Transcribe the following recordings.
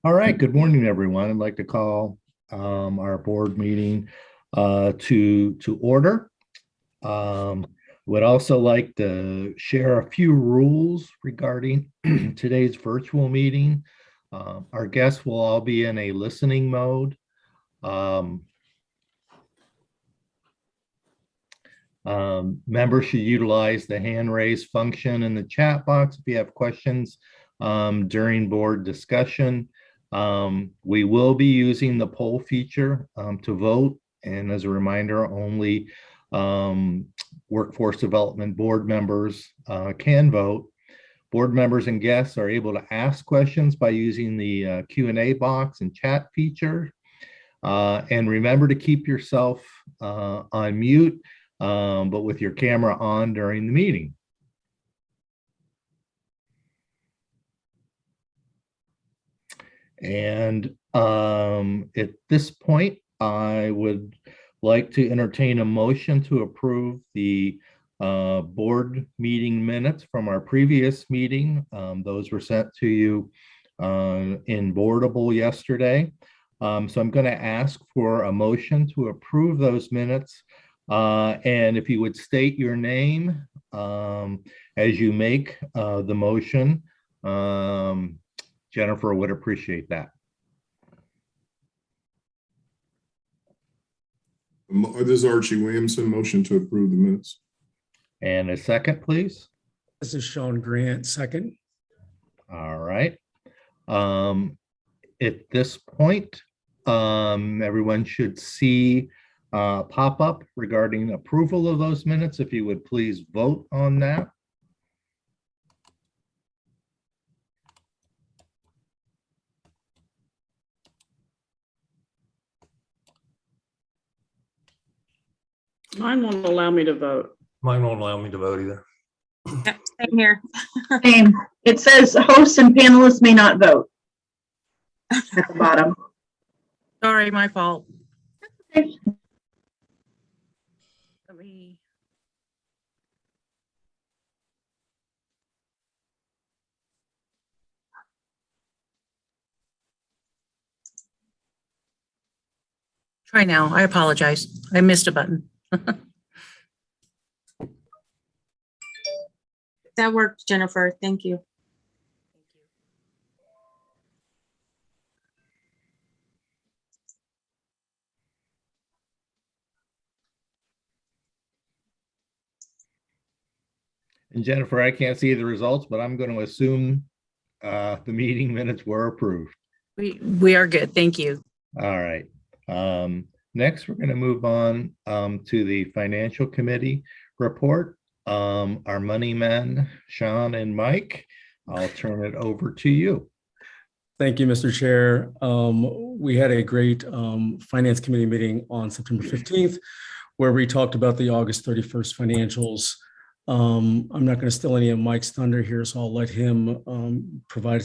All right, good morning, everyone. I'd like to call our board meeting to order. Would also like to share a few rules regarding today's virtual meeting. Our guests will all be in a listening mode. Members should utilize the hand raise function in the chat box if you have questions during board discussion. We will be using the poll feature to vote. And as a reminder, only workforce development board members can vote. Board members and guests are able to ask questions by using the Q&A box and chat feature. And remember to keep yourself on mute, but with your camera on during the meeting. And at this point, I would like to entertain a motion to approve the board meeting minutes from our previous meeting. Those were sent to you in Boardable yesterday. So I'm going to ask for a motion to approve those minutes. And if you would state your name as you make the motion, Jennifer would appreciate that. This is Archie Williamson, motion to approve the minutes. And a second, please. This is Sean Grant, second. All right. At this point, everyone should see pop up regarding approval of those minutes. If you would please vote on that. Mine won't allow me to vote. Mine won't allow me to vote either. Yep, same here. Same. It says hosts and panelists may not vote at the bottom. Sorry, my fault. Okay. Let me. Try now. I apologize. I missed a button. That worked, Jennifer. Thank you. And Jennifer, I can't see the results, but I'm going to assume the meeting minutes were approved. We are good. Thank you. All right. Next, we're going to move on to the Financial Committee report. Our money men, Sean and Mike, I'll turn it over to you. Thank you, Mr. Chair. We had a great Finance Committee meeting on September 15th, where we talked about the August 31st financials. I'm not going to steal any of Mike's thunder here, so I'll let him provide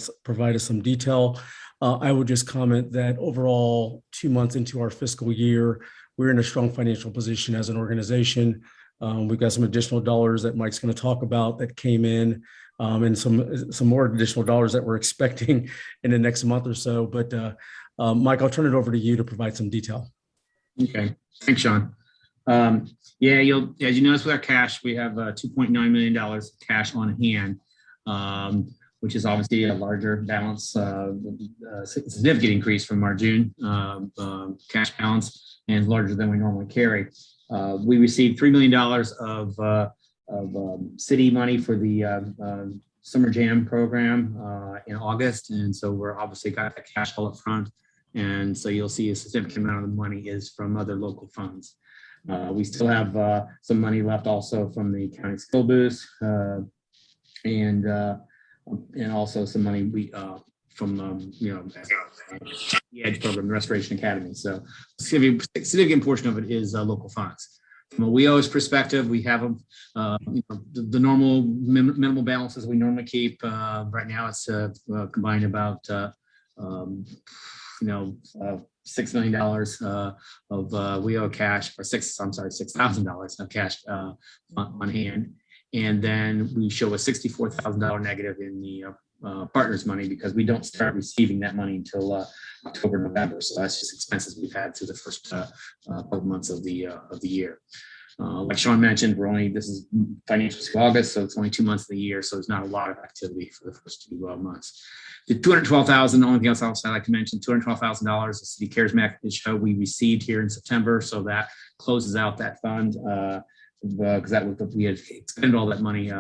us some detail. I would just comment that overall, 2 months into our fiscal year, we're in a strong financial position as an organization. We've got some additional dollars that Mike's going to talk about that came in, and some more additional dollars that we're expecting in the next month or so. But Mike, I'll turn it over to you to provide some detail. Okay, thanks, Sean. Yeah, as you notice with our cash, we have $2.9 million cash on hand, which is obviously a larger balance, significant increase from our June cash balance, and larger than we normally carry. We received $3 million of city money for the Summer Jam program in August, and so we're obviously got the cash all up front, and so you'll see a significant amount of the money is from other local funds. We still have some money left also from the county skill boost, and also some money from the EDGE program, the Restoration Academy. So a significant portion of it is local funds. From a WEO's perspective, we have the normal minimal balances we normally keep. Right now, it's combined about $6 million of WEO cash, or $6,000 of cash on hand. And then we show a $64,000 negative in the partners money because we don't start receiving that money until October, November. So that's just expenses we've had through the first couple months of the year. Like Sean mentioned, this is financial to August, so it's only 2 months of the year, so there's not a lot of activity for the first 2 months. The $212,000, the only thing else I'd like to mention, $212,000, the City Cares Mechanism we received here in September, so that closes out that fund because we had expended all that money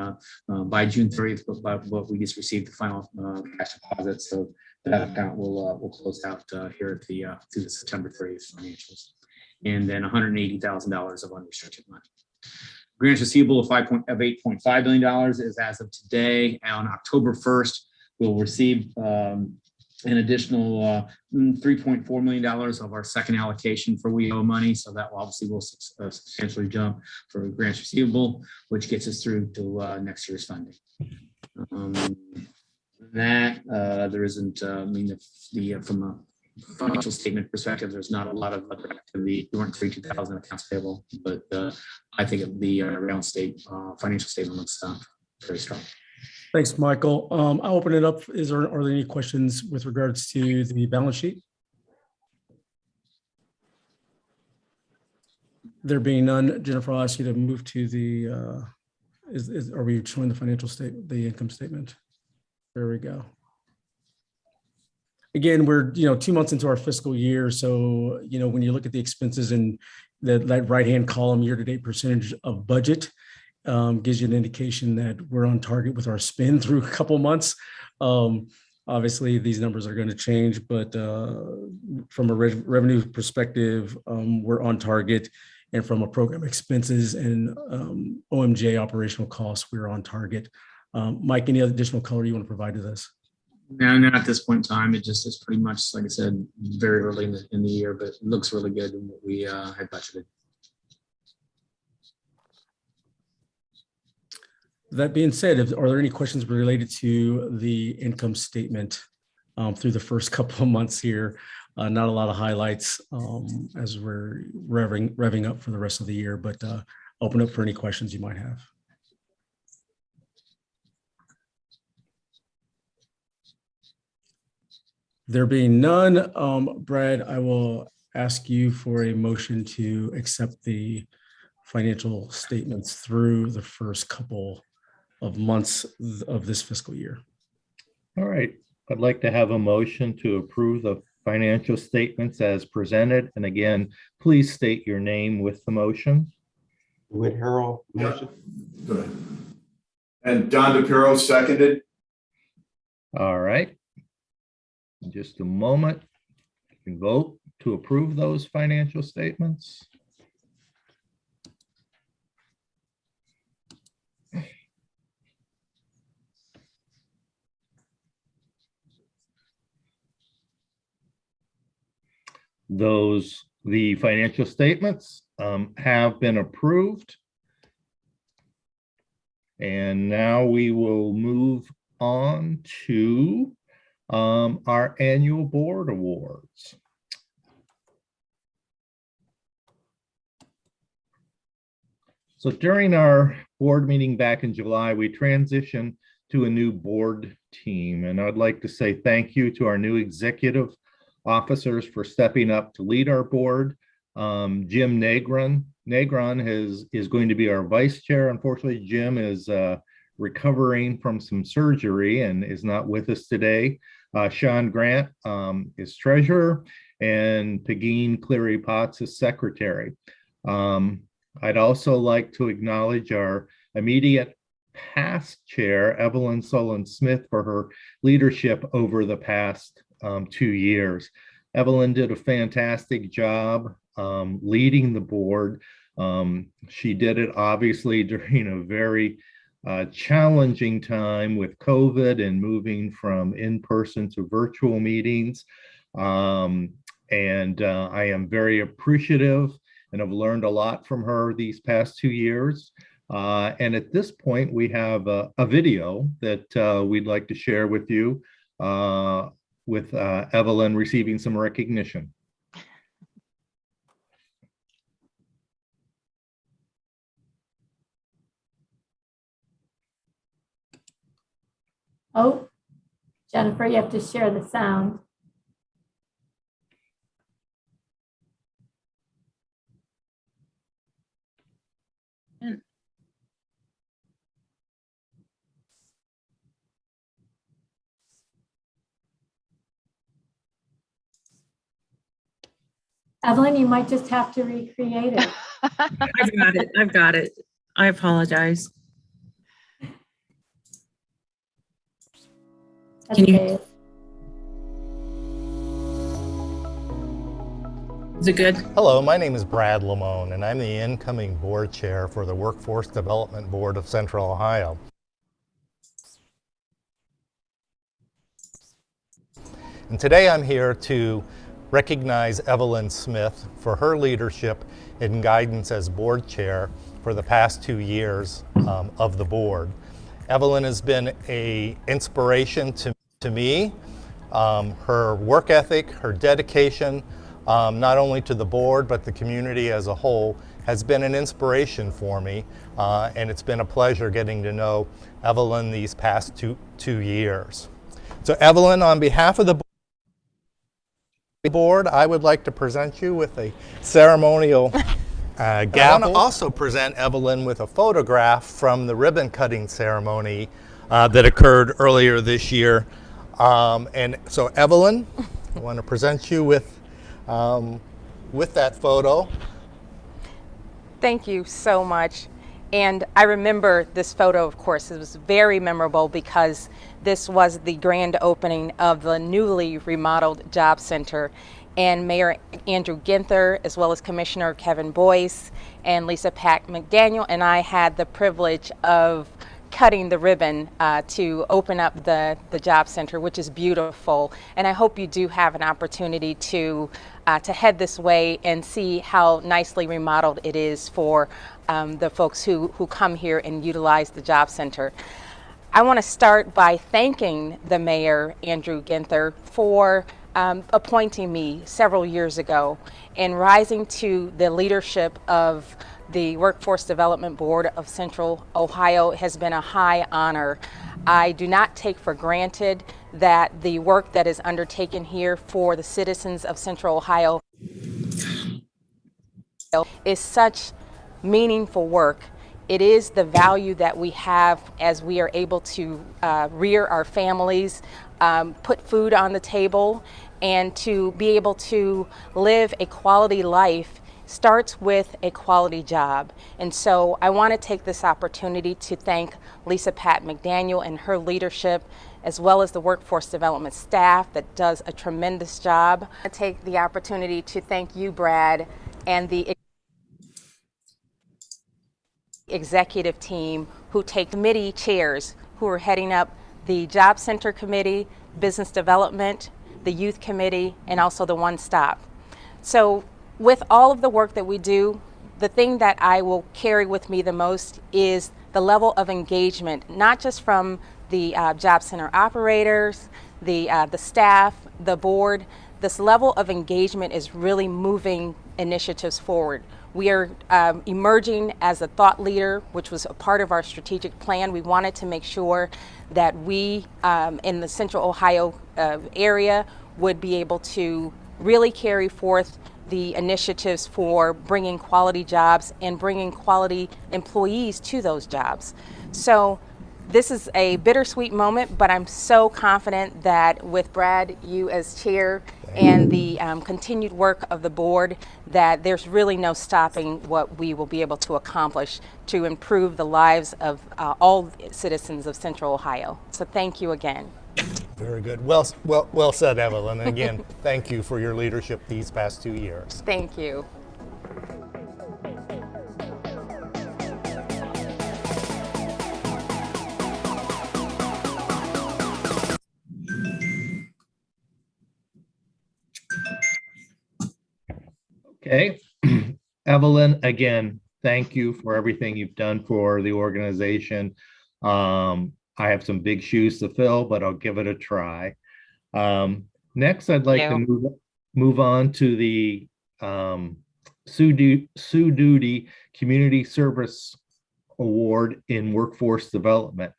by June 30th, but we just received the final cash deposit, so that account will close out here at through the September 30th financials. And then $180,000 of unrestricted money. Grants receivable of $8.5 million is as of today. On October 1st, we'll receive an additional $3.4 million of our second allocation for WEO money. So that obviously will substantially jump for grants receivable, which gets us through to next year's funding. There isn't, from a financial statement perspective, there's not a lot of other activity. We weren't 32,000 accounts payable, but I think the financial statement looks very strong. Thanks, Michael. I'll open it up. Are there any questions with regards to the balance sheet? There being none, Jennifer, I'll ask you to move to the, are we showing the financial statement, the income statement? There we go. Again, we're 2 months into our fiscal year. So, when you look at the expenses in that right-hand column, year-to-date percentage of budget gives you an indication that we're on target with our spend through a couple months. Obviously, these numbers are going to change, but from a revenue perspective, we're on target. And from a program expenses and OMJ operational costs, we're on target. Mike, any other additional color you want to provide to this? No, not at this point in time. It just is pretty much, like I said, very early in the year, but it looks really good in what we had budgeted. That being said, are there any questions related to the income statement through the first couple of months here? Not a lot of highlights as we're revving up for the rest of the year, but open up for any questions you might have. There being none, Brad, I will ask you for a motion to accept the financial statements through the first couple of months of this fiscal year. All right. I'd like to have a motion to approve the financial statements as presented. And again, please state your name with the motion. Whit Harrell, motion. Go ahead. And Don DePiero seconded. All right. In just a moment, you can vote to approve those financial statements. The financial statements have been approved. And now we will move on to our annual board awards. So during our board meeting back in July, we transitioned to a new board team. And I'd like to say thank you to our new executive officers for stepping up to lead our board. Jim Negron is going to be our vice chair. Unfortunately, Jim is recovering from some surgery and is not with us today. Sean Grant is treasurer, and Pegeen Cleary Potts is secretary. I'd also like to acknowledge our immediate past chair, Evelyn Solon Smith, for her leadership over the past 2 years. Evelyn did a fantastic job leading the board. She did it obviously during a very challenging time with COVID and moving from in-person to virtual meetings. And I am very appreciative and have learned a lot from her these past 2 years. And at this point, we have a video that we'd like to share with you with Evelyn receiving some recognition. Oh, Jennifer, you have to share the sound. Evelyn, you might just have to recreate it. I've got it. I've got it. I apologize. Can you- Okay. Is it good? Hello, my name is Brad Lamone, and I'm the incoming board chair for the Workforce Development Board of Central Ohio. And today I'm here to recognize Evelyn Smith for her leadership and guidance as board chair for the past 2 years of the board. Evelyn has been an inspiration to me. Her work ethic, her dedication, not only to the board but the community as a whole, has been an inspiration for me, and it's been a pleasure getting to know Evelyn these past two years. So Evelyn, on behalf of the board, I would like to present you with a ceremonial gavel. I want to also present Evelyn with a photograph from the ribbon cutting ceremony that occurred earlier this year. And so Evelyn, I want to present you with that photo. Thank you so much. And I remember this photo, of course. It was very memorable because this was the grand opening of the newly remodeled Job Center. And Mayor Andrew Ginther, as well as Commissioner Kevin Boyce and Lisa Pat McDaniel, and I had the privilege of cutting the ribbon to open up the Job Center, which is beautiful. And I hope you do have an opportunity to head this way and see how nicely remodeled it is for the folks who come here and utilize the Job Center. I want to start by thanking the Mayor, Andrew Ginther, for appointing me several years ago and rising to the leadership of the Workforce Development Board of Central Ohio has been a high honor. I do not take for granted that the work that is undertaken here for the citizens of Central Ohio is such meaningful work. It is the value that we have as we are able to rear our families, put food on the table, and to be able to live a quality life starts with a quality job. And so I want to take this opportunity to thank Lisa Pat McDaniel and her leadership, as well as the workforce development staff that does a tremendous job. I take the opportunity to thank you, Brad, and the executive team who take committee chairs who are heading up the Job Center Committee, Business Development, the Youth Committee, and also the One Stop. So with all of the work that we do, the thing that I will carry with me the most is the level of engagement, not just from the Job Center operators, the staff, the board. This level of engagement is really moving initiatives forward. We are emerging as a thought leader, which was a part of our strategic plan. We wanted to make sure that we in the Central Ohio area would be able to really carry forth the initiatives for bringing quality jobs and bringing quality employees to those jobs. So this is a bittersweet moment, but I'm so confident that with Brad, you as chair, and the continued work of the board, that there's really no stopping what we will be able to accomplish to improve the lives of all citizens of Central Ohio. So thank you again. Very good. Well said, Evelyn. And again, thank you for your leadership these past 2 years. Thank you. Okay. Evelyn, again, thank you for everything you've done for the organization. I have some big shoes to fill, but I'll give it a try. Next, I'd like to move on to the Sue Duty Community Service Award in Workforce Development.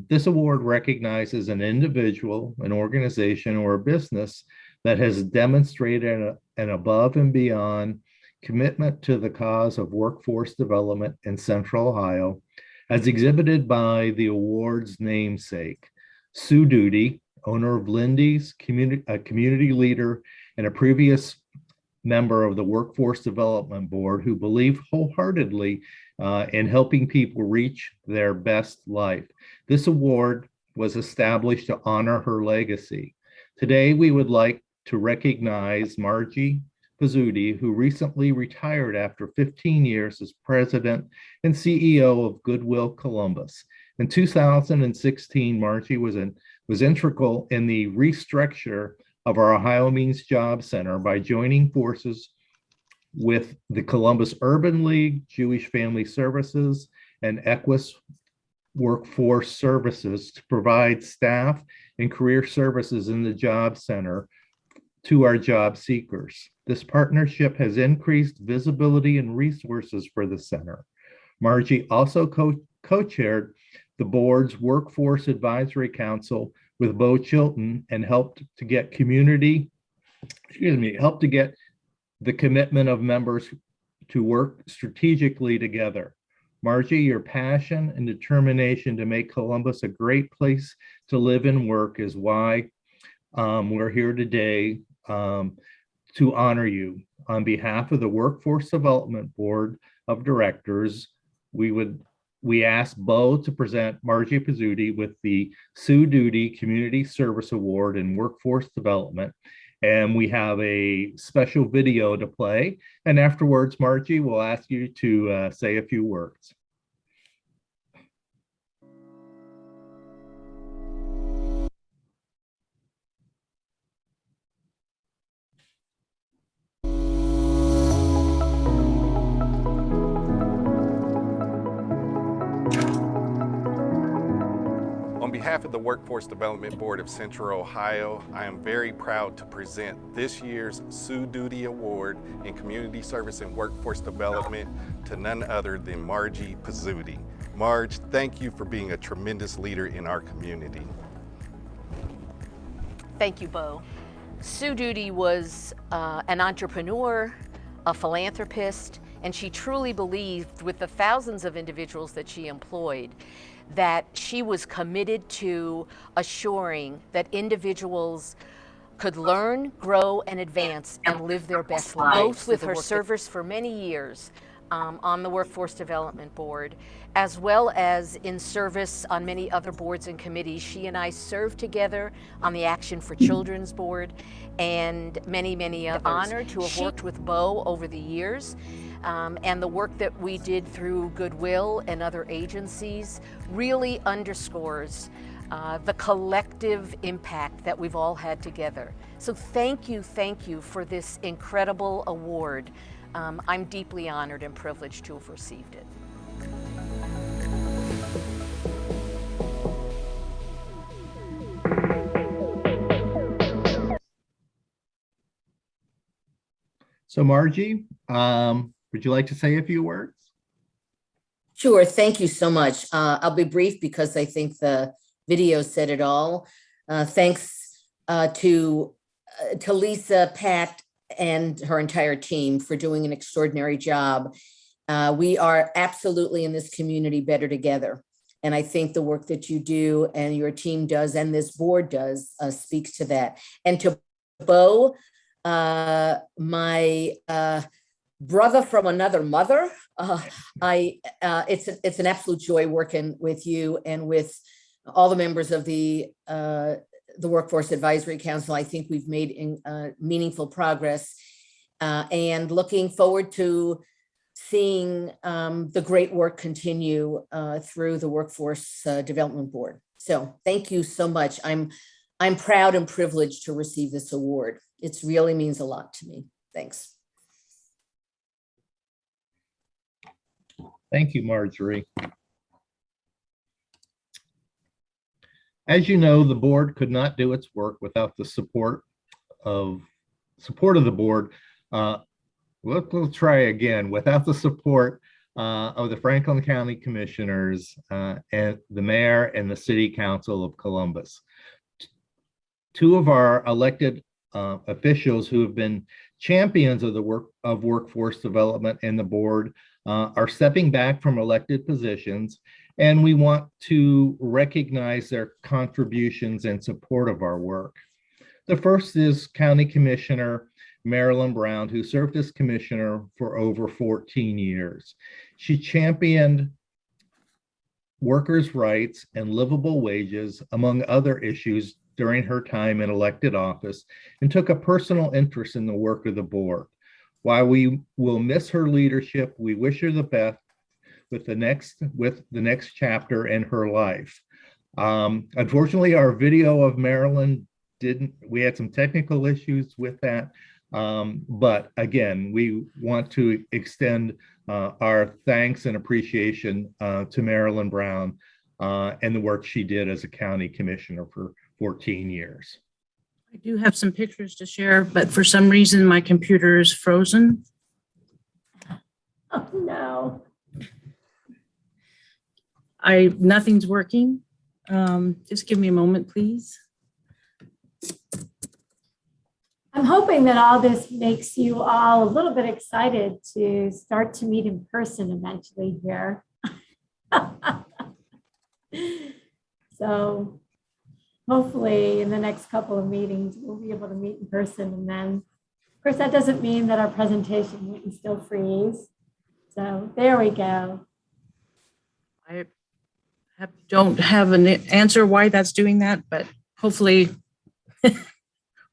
This award recognizes an individual, an organization, or a business that has demonstrated an above and beyond commitment to the cause of workforce development in Central Ohio, as exhibited by the award's namesake, Sue Duty, owner of Lindy's, a community leader and a previous member of the Workforce Development Board who believed wholeheartedly in helping people reach their best life. This award was established to honor her legacy. Today, we would like to recognize Margie Pizzuti, who recently retired after 15 years as president and CEO of Goodwill Columbus. In 2016, Margie was integral in the restructure of our Ohio Means Job Center by joining forces with the Columbus Urban League, Jewish Family Services, and Equus Workforce Services to provide staff and career services in the Job Center to our job seekers. This partnership has increased visibility and resources for the center. Margie also co-chaired the board's Workforce Advisory Council with Bo Chilton and helped to get the commitment of members to work strategically together. Margie, your passion and determination to make Columbus a great place to live and work is why we're here today to honor you. On behalf of the Workforce Development Board of Directors, we asked Bo to present Margie Pizzuti with the Sue Duty Community Service Award in Workforce Development. And we have a special video to play. And afterwards, Margie will ask you to say a few words. On behalf of the Workforce Development Board of Central Ohio, I am very proud to present this year's Sue Duty Award in Community Service and Workforce Development to none other than Margie Pizzuti. Marge, thank you for being a tremendous leader in our community. Thank you, Bo. Sue Duty was an entrepreneur, a philanthropist, and she truly believed, with the thousands of individuals that she employed, that she was committed to assuring that individuals could learn, grow, and advance and live their best lives. Both with her service for many years on the Workforce Development Board, as well as in service on many other boards and committees. She and I served together on the Action for Children's Board and many, many others. Honored to have worked with Bo over the years. And the work that we did through Goodwill and other agencies really underscores the collective impact that we've all had together. So thank you for this incredible award. I'm deeply honored and privileged to have received it. So Margie, would you like to say a few words? Sure, thank you so much. I'll be brief because I think the video said it all. Thanks to Lisa, Pat, and her entire team for doing an extraordinary job. We are absolutely in this community better together. And I think the work that you do and your team does and this board does speaks to that. And to Bo, my brother from another mother, it's an absolute joy working with you and with all the members of the Workforce Advisory Council. I think we've made meaningful progress and looking forward to seeing the great work continue through the Workforce Development Board. So thank you so much. I'm proud and privileged to receive this award. It really means a lot to me. Thanks. Thank you, Marjorie. As you know, the board could not do its work without the support of the board. We'll try again. Without the support of the Franklin County Commissioners and the Mayor and the City Council of Columbus. Two of our elected officials who have been champions of the workforce development and the board are stepping back from elected positions, and we want to recognize their contributions and support of our work. The first is County Commissioner Marilyn Brown, who served as commissioner for over 14 years. She championed workers' rights and livable wages, among other issues, during her time in elected office, and took a personal interest in the work of the board. While we will miss her leadership, we wish her the best with the next chapter in her life. Unfortunately, our video of Marilyn we had some technical issues with that. But again, we want to extend our thanks and appreciation to Marilyn Brown and the work she did as a county commissioner for 14 years. I do have some pictures to share, but for some reason my computer is frozen. Oh, no. Nothing's working. Just give me a moment, please. I'm hoping that all this makes you all a little bit excited to start to meet in person eventually here. So hopefully in the next couple of meetings, we'll be able to meet in person. And then, of course, that doesn't mean that our presentation wouldn't still freeze. So there we go. I don't have an answer why that's doing that, but hopefully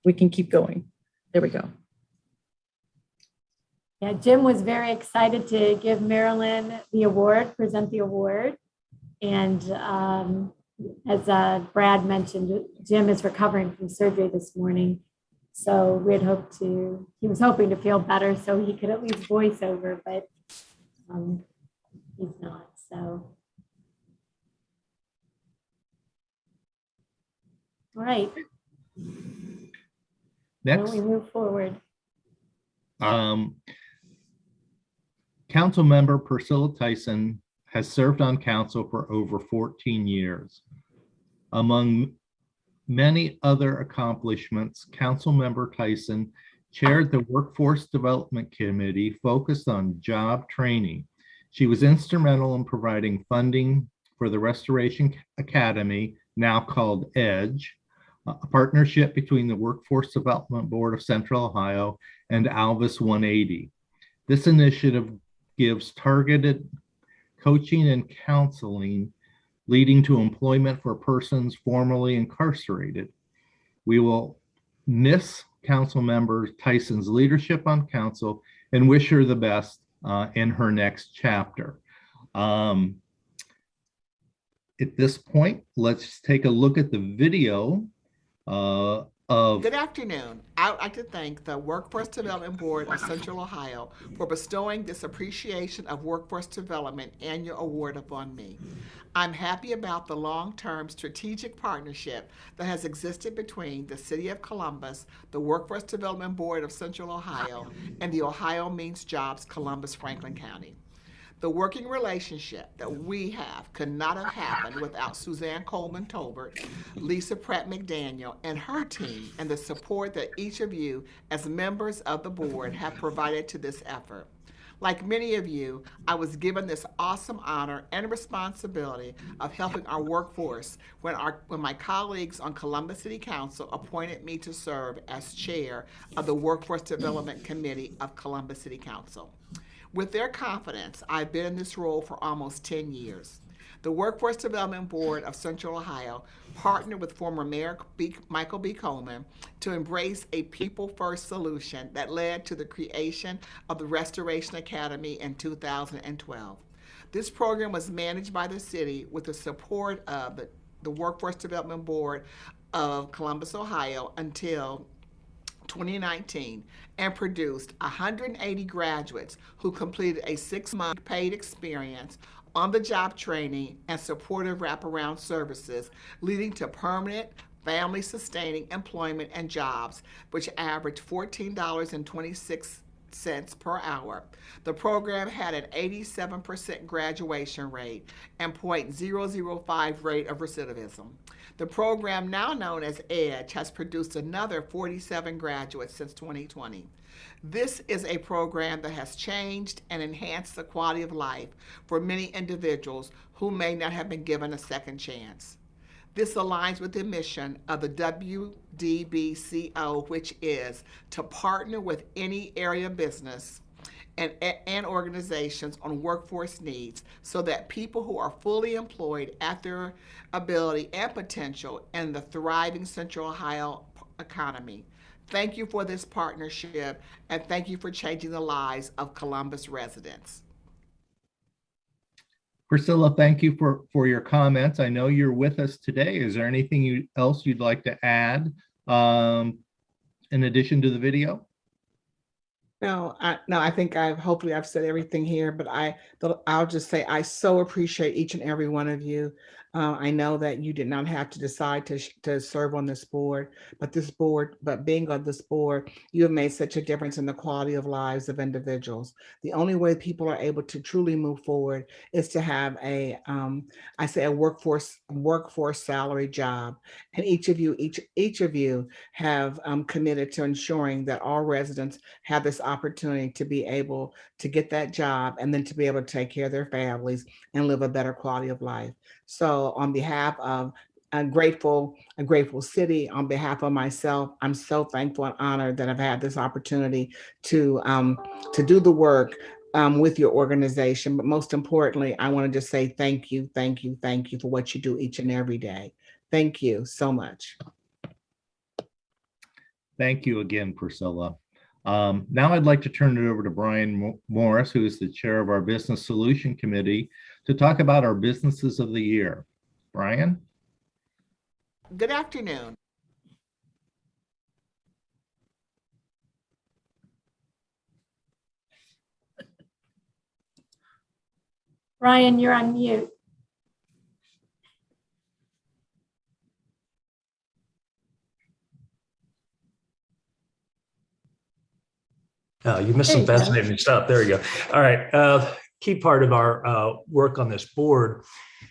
we can keep going. There we go. Yeah, Jim was very excited to give Marilyn the award, present the award. And as Brad mentioned, Jim is recovering from surgery this morning. So he was hoping to feel better so he could at least voice over, but he's not, so. All right. Next. Why don't we move forward? Council member Priscilla Tyson has served on council for over 14 years. Among many other accomplishments, Council member Tyson chaired the Workforce Development Committee focused on job training. She was instrumental in providing funding for the Restoration Academy, now called EDGE, a partnership between the Workforce Development Board of Central Ohio and Alvis 180. This initiative gives targeted coaching and counseling leading to employment for persons formerly incarcerated. We will miss Council member Tyson's leadership on council and wish her the best in her next chapter. At this point, let's take a look at the video Good afternoon. I would like to thank the Workforce Development Board of Central Ohio for bestowing this Appreciation of Workforce Development Annual Award upon me. I'm happy about the long-term strategic partnership that has existed between the City of Columbus, the Workforce Development Board of Central Ohio, and the Ohio Means Jobs Columbus-Franklin County. The working relationship that we have could not have happened without Suzanne Coleman Tolbert, Lisa Pratt McDaniel, and her team, and the support that each of you as members of the board have provided to this effort. Like many of you, I was given this awesome honor and responsibility of helping our workforce when my colleagues on Columbus City Council appointed me to serve as chair of the Workforce Development Committee of Columbus City Council. With their confidence, I've been in this role for almost 10 years. The Workforce Development Board of Central Ohio partnered with former Mayor Michael B. Coleman to embrace a people-first solution that led to the creation of the Restoration Academy in 2012. This program was managed by the city with the support of the Workforce Development Board of Columbus, Ohio until 2019, and produced 180 graduates who completed a 6-month paid experience on the job training and supportive wraparound services, leading to permanent, family-sustaining employment and jobs, which averaged $14.26 cents per hour. The program had an 87% graduation rate and 0.005 rate of recidivism. The program, now known as EDGE, has produced another 47 graduates since 2020. This is a program that has changed and enhanced the quality of life for many individuals who may not have been given a second chance. This aligns with the mission of the WDBCO, which is to partner with any area business and organizations on workforce needs so that people who are fully employed at their ability and potential in the thriving Central Ohio economy. Thank you for this partnership, and thank you for changing the lives of Columbus residents. Priscilla, thank you for your comments. I know you're with us today. Is there anything else you'd like to add in addition to the video? No, I think hopefully I've said everything here, but I'll just say I so appreciate each and every one of you. I know that you did not have to decide to serve on this board, but being on this board, you have made such a difference in the quality of lives of individuals. The only way people are able to truly move forward is to have a workforce salary job. And each of you have committed to ensuring that all residents have this opportunity to be able to get that job and then to be able to take care of their families and live a better quality of life. So on behalf of a grateful city, on behalf of myself, I'm so thankful and honored that I've had this opportunity to do the work with your organization. But most importantly, I want to just say thank you for what you do each and every day. Thank you so much. Thank you again, Priscilla. Now I'd like to turn it over to Brian Morris, who is the chair of our Business Solution Committee, to talk about our businesses of the year. Brian? Good afternoon. Brian, you're on mute. You missed some fascinating stuff. There you go. All right. Key part of our work on this board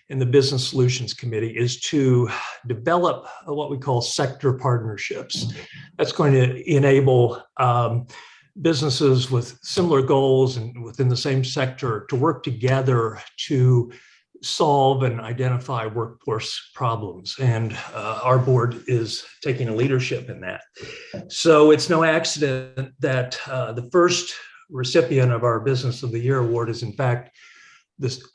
in the Business Solutions Committee is to develop what we call sector partnerships. That's going to enable businesses with similar goals and within the same sector to work together to solve and identify workforce problems. And our board is taking a leadership in that. So it's no accident that the first recipient of our Business of the Year award is in fact this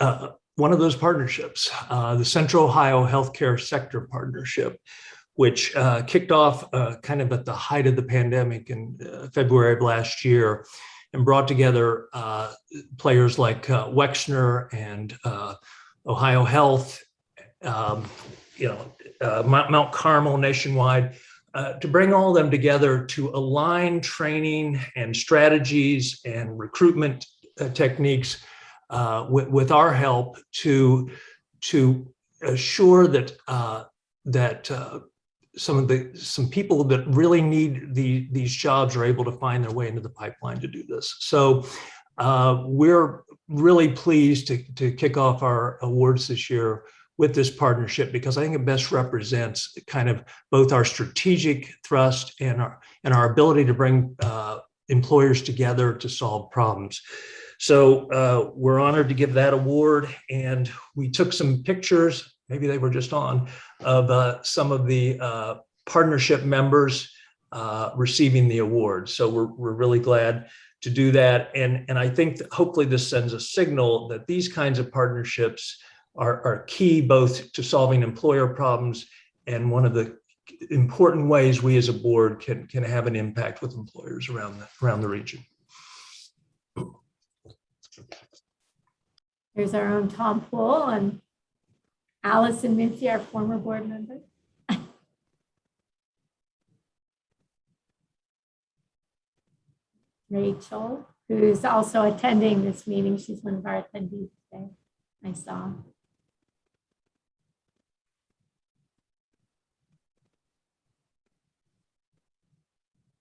one of those partnerships, the Central Ohio Healthcare Sector Partnership, which kicked off kind of at the height of the pandemic in February of last year and brought together players like Wexner and Ohio Health, Mount Carmel nationwide, to bring all of them together to align training and strategies and recruitment techniques with our help to assure that some people that really need these jobs are able to find their way into the pipeline to do this. So we're really pleased to kick off our awards this year with this partnership, because I think it best represents kind of both our strategic thrust and our ability to bring employers together to solve problems. So we're honored to give that award, and we took some pictures, maybe they were just on, of some of the partnership members receiving the award. So we're really glad to do that. And I think that hopefully this sends a signal that these kinds of partnerships are key both to solving employer problems, and one of the important ways we as a board can have an impact with employers around the region. Here's our own Tom Poole and Allison Mincy, our former board member. Rachel, who's also attending this meeting. She's one of our attendees today, I saw.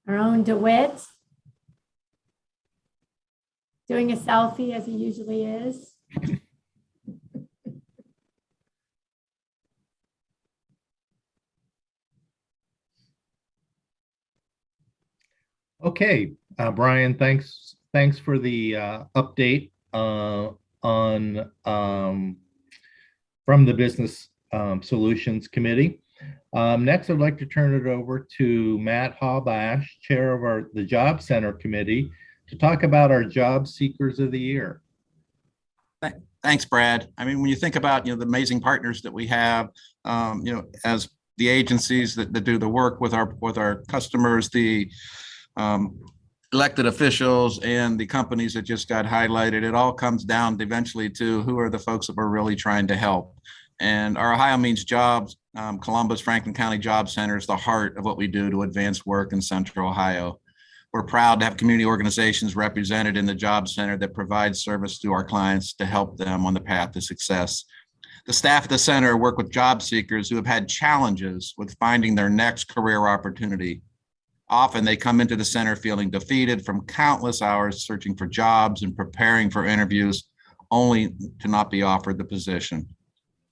Our own DeWitt. doing a selfie as he usually is. Okay, Brian, thanks for the update on from the Business Solutions Committee. Next, I'd like to turn it over to Matt Habash, Chair of the Job Center Committee, to talk about our Job Seekers of the Year. Thanks, Brad. I mean, when you think about, the amazing partners that we have, as the agencies that do the work with our customers, the elected officials and the companies that just got highlighted, it all comes down eventually to who are the folks that we're really trying to help. And our Ohio Means Jobs, Columbus, Franklin County Job Center is the heart of what we do to advance work in Central Ohio. We're proud to have community organizations represented in the Job Center that provide service to our clients to help them on the path to success. The staff at the center work with job seekers who have had challenges with finding their next career opportunity. Often they come into the center feeling defeated from countless hours searching for jobs and preparing for interviews, only to not be offered the position.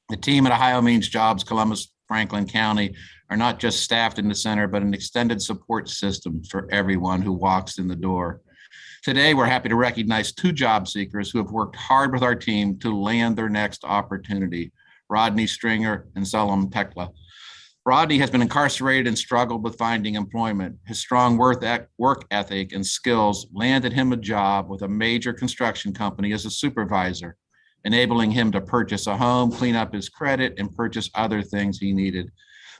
The team at Ohio Means Jobs, Columbus, Franklin County are not just staffed in the center, but an extended support system for everyone who walks in the door. Today, we're happy to recognize 2 job seekers who have worked hard with our team to land their next opportunity, Rodney Stringer and Salam Tekla. Rodney has been incarcerated and struggled with finding employment. His strong work ethic and skills landed him a job with a major construction company as a supervisor, enabling him to purchase a home, clean up his credit, and purchase other things he needed.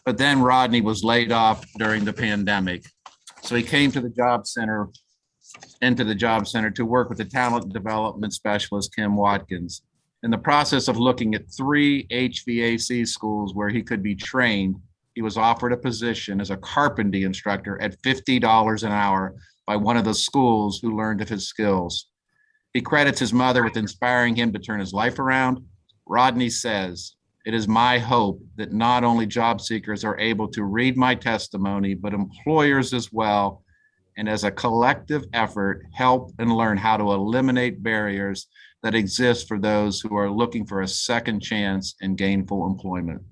But then Rodney was laid off during the pandemic. So he came to the job center, to work with the talent development specialist, Kim Watkins. In the process of looking at 3 HVAC schools where he could be trained, he was offered a position as a carpentry instructor at $50 an hour by one of the schools who learned of his skills. He credits his mother with inspiring him to turn his life around. Rodney says, "It is my hope that not only job seekers are able to read my testimony, but employers as well, and as a collective effort, help and learn how to eliminate barriers that exist for those who are looking for a second chance in gainful employment."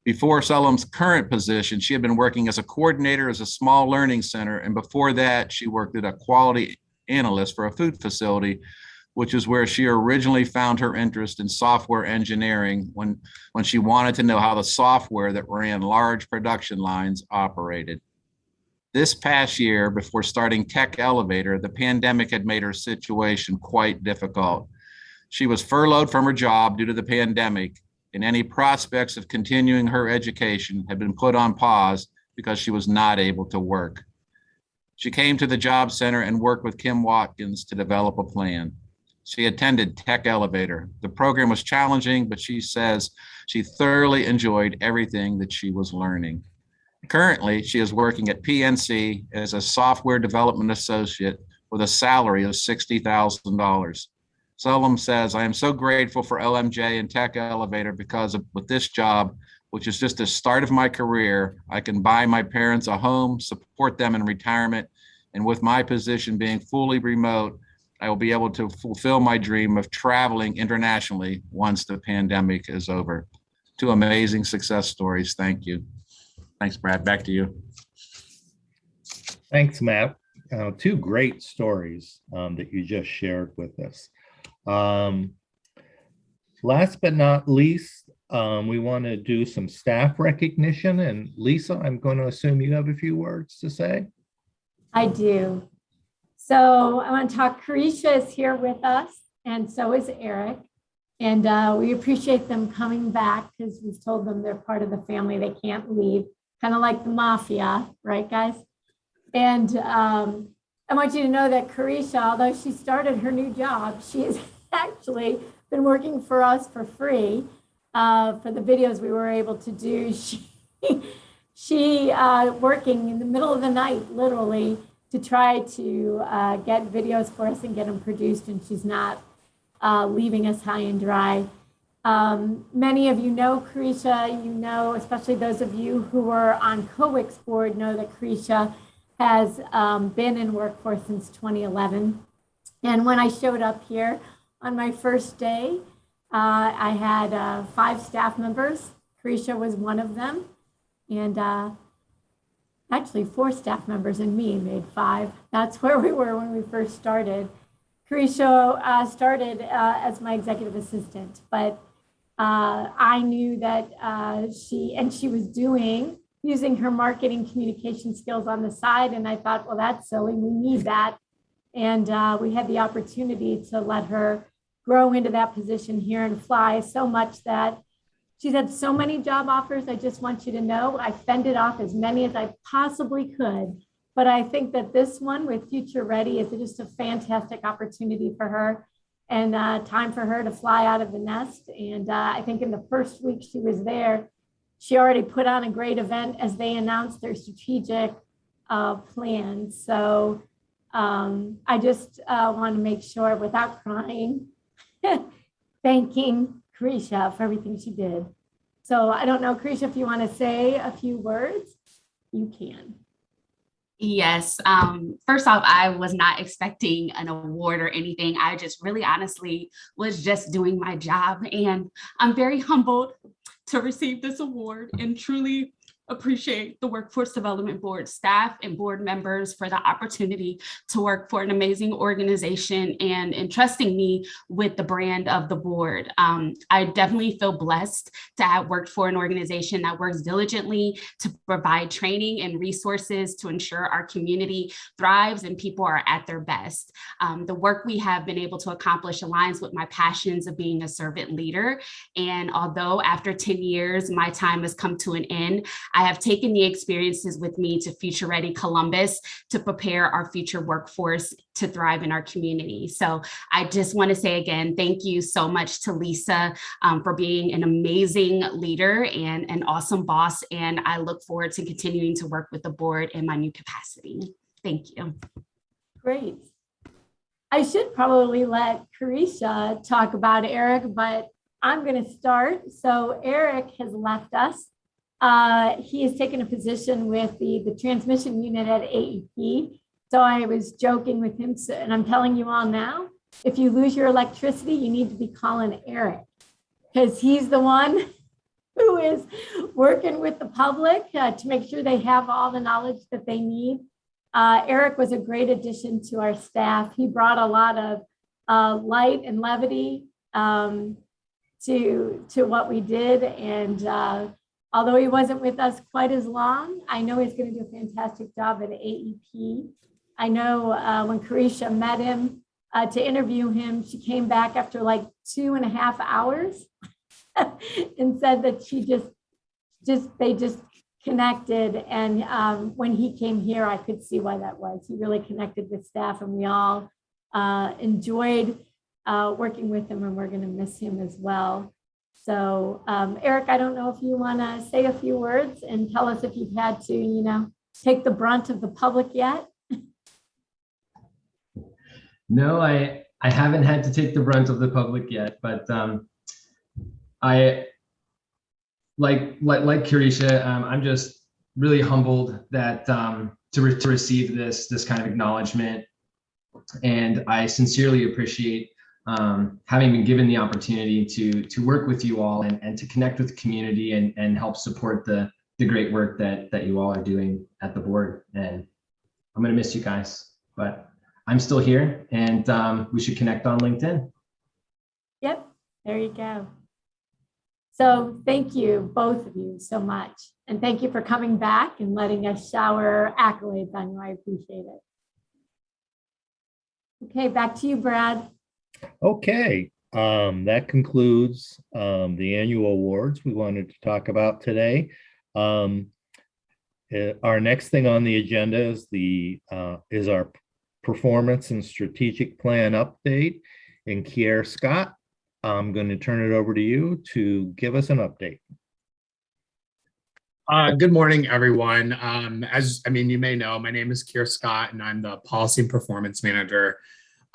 Before Salam's current position, she had been working as a coordinator as a small learning center, and before that, she worked at a quality analyst for a food facility, which is where she originally found her interest in software engineering when she wanted to know how the software that ran large production lines operated. This past year, before starting Tech Elevator, the pandemic had made her situation quite difficult. She was furloughed from her job due to the pandemic, and any prospects of continuing her education had been put on pause because she was not able to work. She came to the job center and worked with Kim Watkins to develop a plan. She attended Tech Elevator. The program was challenging, but she says she thoroughly enjoyed everything that she was learning. Currently, she is working at PNC as a software development associate with a salary of $60,000. Salam says, "I am so grateful for OMJ and Tech Elevator because with this job, which is just the start of my career, I can buy my parents a home, support them in retirement, and with my position being fully remote, I will be able to fulfill my dream of traveling internationally once the pandemic is over." 2 amazing success stories. Thank you. Thanks, Brad. Back to you. Thanks, Matt. 2 great stories that you just shared with us. Last but not least, we want to do some staff recognition. And Lisa, I'm going to assume you have a few words to say. I do. So I want to talk. Carisha is here with us, and so is Eric. And we appreciate them coming back because we've told them they're part of the family. They can't leave, kind of like the mafia, right, guys? And I want you to know that Carisha, although she started her new job, she has actually been working for us for free for the videos we were able to do. She working in the middle of the night, literally, to try to get videos for us and get them produced, and she's not leaving us high and dry. Many of you know Carisha, you know, especially those of you who were on COWIC's board know that Carisha has been in workforce since 2011. And when I showed up here on my first day, I had 5 staff members. Carisha was one of them. And actually 4 staff members and me made 5. That's where we were when we first started. Carisha started as my executive assistant, but I knew that she was using her marketing communication skills on the side. And I thought, well, that's silly. We need that. And we had the opportunity to let her grow into that position here and fly so much that she's had so many job offers. I just want you to know, I fended off as many as I possibly could. But I think that this one with Future Ready is just a fantastic opportunity for her and time for her to fly out of the nest. And I think in the first week she was there, she already put on a great event as they announced their strategic plan. So I just want to make sure, without crying, thanking Carisha for everything she did. So I don't know, Carisha, if you want to say a few words, you can. Yes. First off, I was not expecting an award or anything. I just really honestly was just doing my job. And I'm very humbled to receive this award and truly appreciate the Workforce Development Board staff and board members for the opportunity to work for an amazing organization and entrusting me with the brand of the board. I definitely feel blessed to have worked for an organization that works diligently to provide training and resources to ensure our community thrives and people are at their best. The work we have been able to accomplish aligns with my passions of being a servant leader. And although after 10 years, my time has come to an end, I have taken the experiences with me to Future Ready Columbus to prepare our future workforce to thrive in our community. So I just want to say again, thank you so much to Lisa for being an amazing leader and an awesome boss. And I look forward to continuing to work with the board in my new capacity. Thank you. Great. I should probably let Carisha talk about Eric, but I'm going to start. So Eric has left us. He has taken a position with the transmission unit at AEP. So I was joking with him, and I'm telling you all now, if you lose your electricity, you need to be calling Eric, because he's the one who is working with the public to make sure they have all the knowledge that they need. Eric was a great addition to our staff. He brought a lot of light and levity to what we did. And although he wasn't with us quite as long, I know he's going to do a fantastic job at AEP. I know when Carisha met him to interview him, she came back after like 2.5 hours and said that they just connected. And when he came here, I could see why that was. He really connected with staff, and we all enjoyed working with him, and we're going to miss him as well. So Eric, I don't know if you want to say a few words and tell us if you've had to, take the brunt of the public yet. No, I haven't had to take the brunt of the public yet, but I like Carisha, I'm just really humbled that to receive this kind of acknowledgement, and I sincerely appreciate having been given the opportunity to work with you all and to connect with the community and help support the great work that you all are doing at the board. And I'm going to miss you guys, but I'm still here, and we should connect on LinkedIn. Yep, there you go. So thank you, both of you, so much. And thank you for coming back and letting us shower accolades on you. I appreciate it. Okay, back to you, Brad. Okay, that concludes the annual awards we wanted to talk about today. Our next thing on the agenda is our performance and strategic plan update. And Kier Scott, I'm going to turn it over to you to give us an update. Good morning, everyone. You may know, my name is Kier Scott, and I'm the Policy and Performance Manager.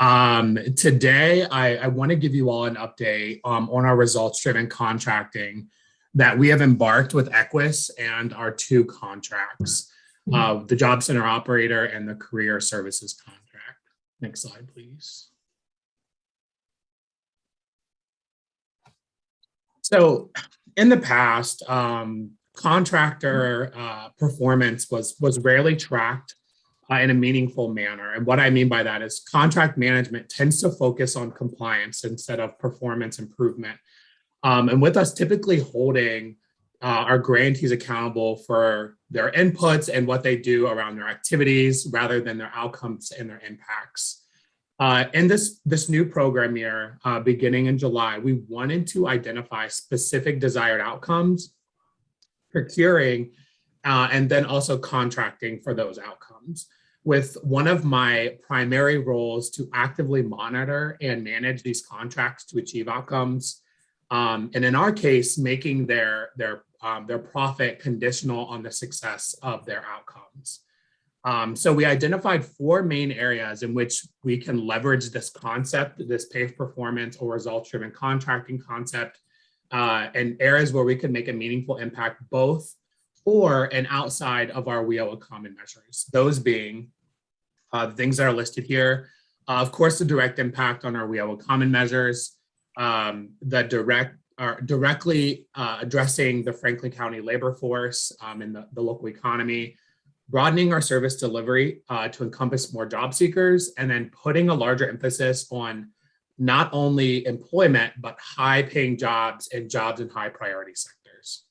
Today, I want to give you all an update on our results-driven contracting that we have embarked with Equus and our 2 contracts, the Job Center Operator and the Career Services contract. Next slide, please. So in the past, contractor performance was rarely tracked in a meaningful manner. And what I mean by that is contract management tends to focus on compliance instead of performance improvement. And with us typically holding our grantees accountable for their inputs and what they do around their activities rather than their outcomes and their impacts. In this new program year, beginning in July, we wanted to identify specific desired outcomes, procuring, and then also contracting for those outcomes. With one of my primary roles to actively monitor and manage these contracts to achieve outcomes, and in our case, making their profit conditional on the success of their outcomes. So we identified 4 main areas in which we can leverage this concept, this pay for performance or results-driven contracting concept, and areas where we can make a meaningful impact both for and outside of our WIOA common measures. Those being the things that are listed here. Of course, the direct impact on our WIOA common measures, directly addressing the Franklin County labor force and the local economy, broadening our service delivery to encompass more job seekers, and then putting a larger emphasis on not only employment, but high paying jobs and jobs in high priority sectors.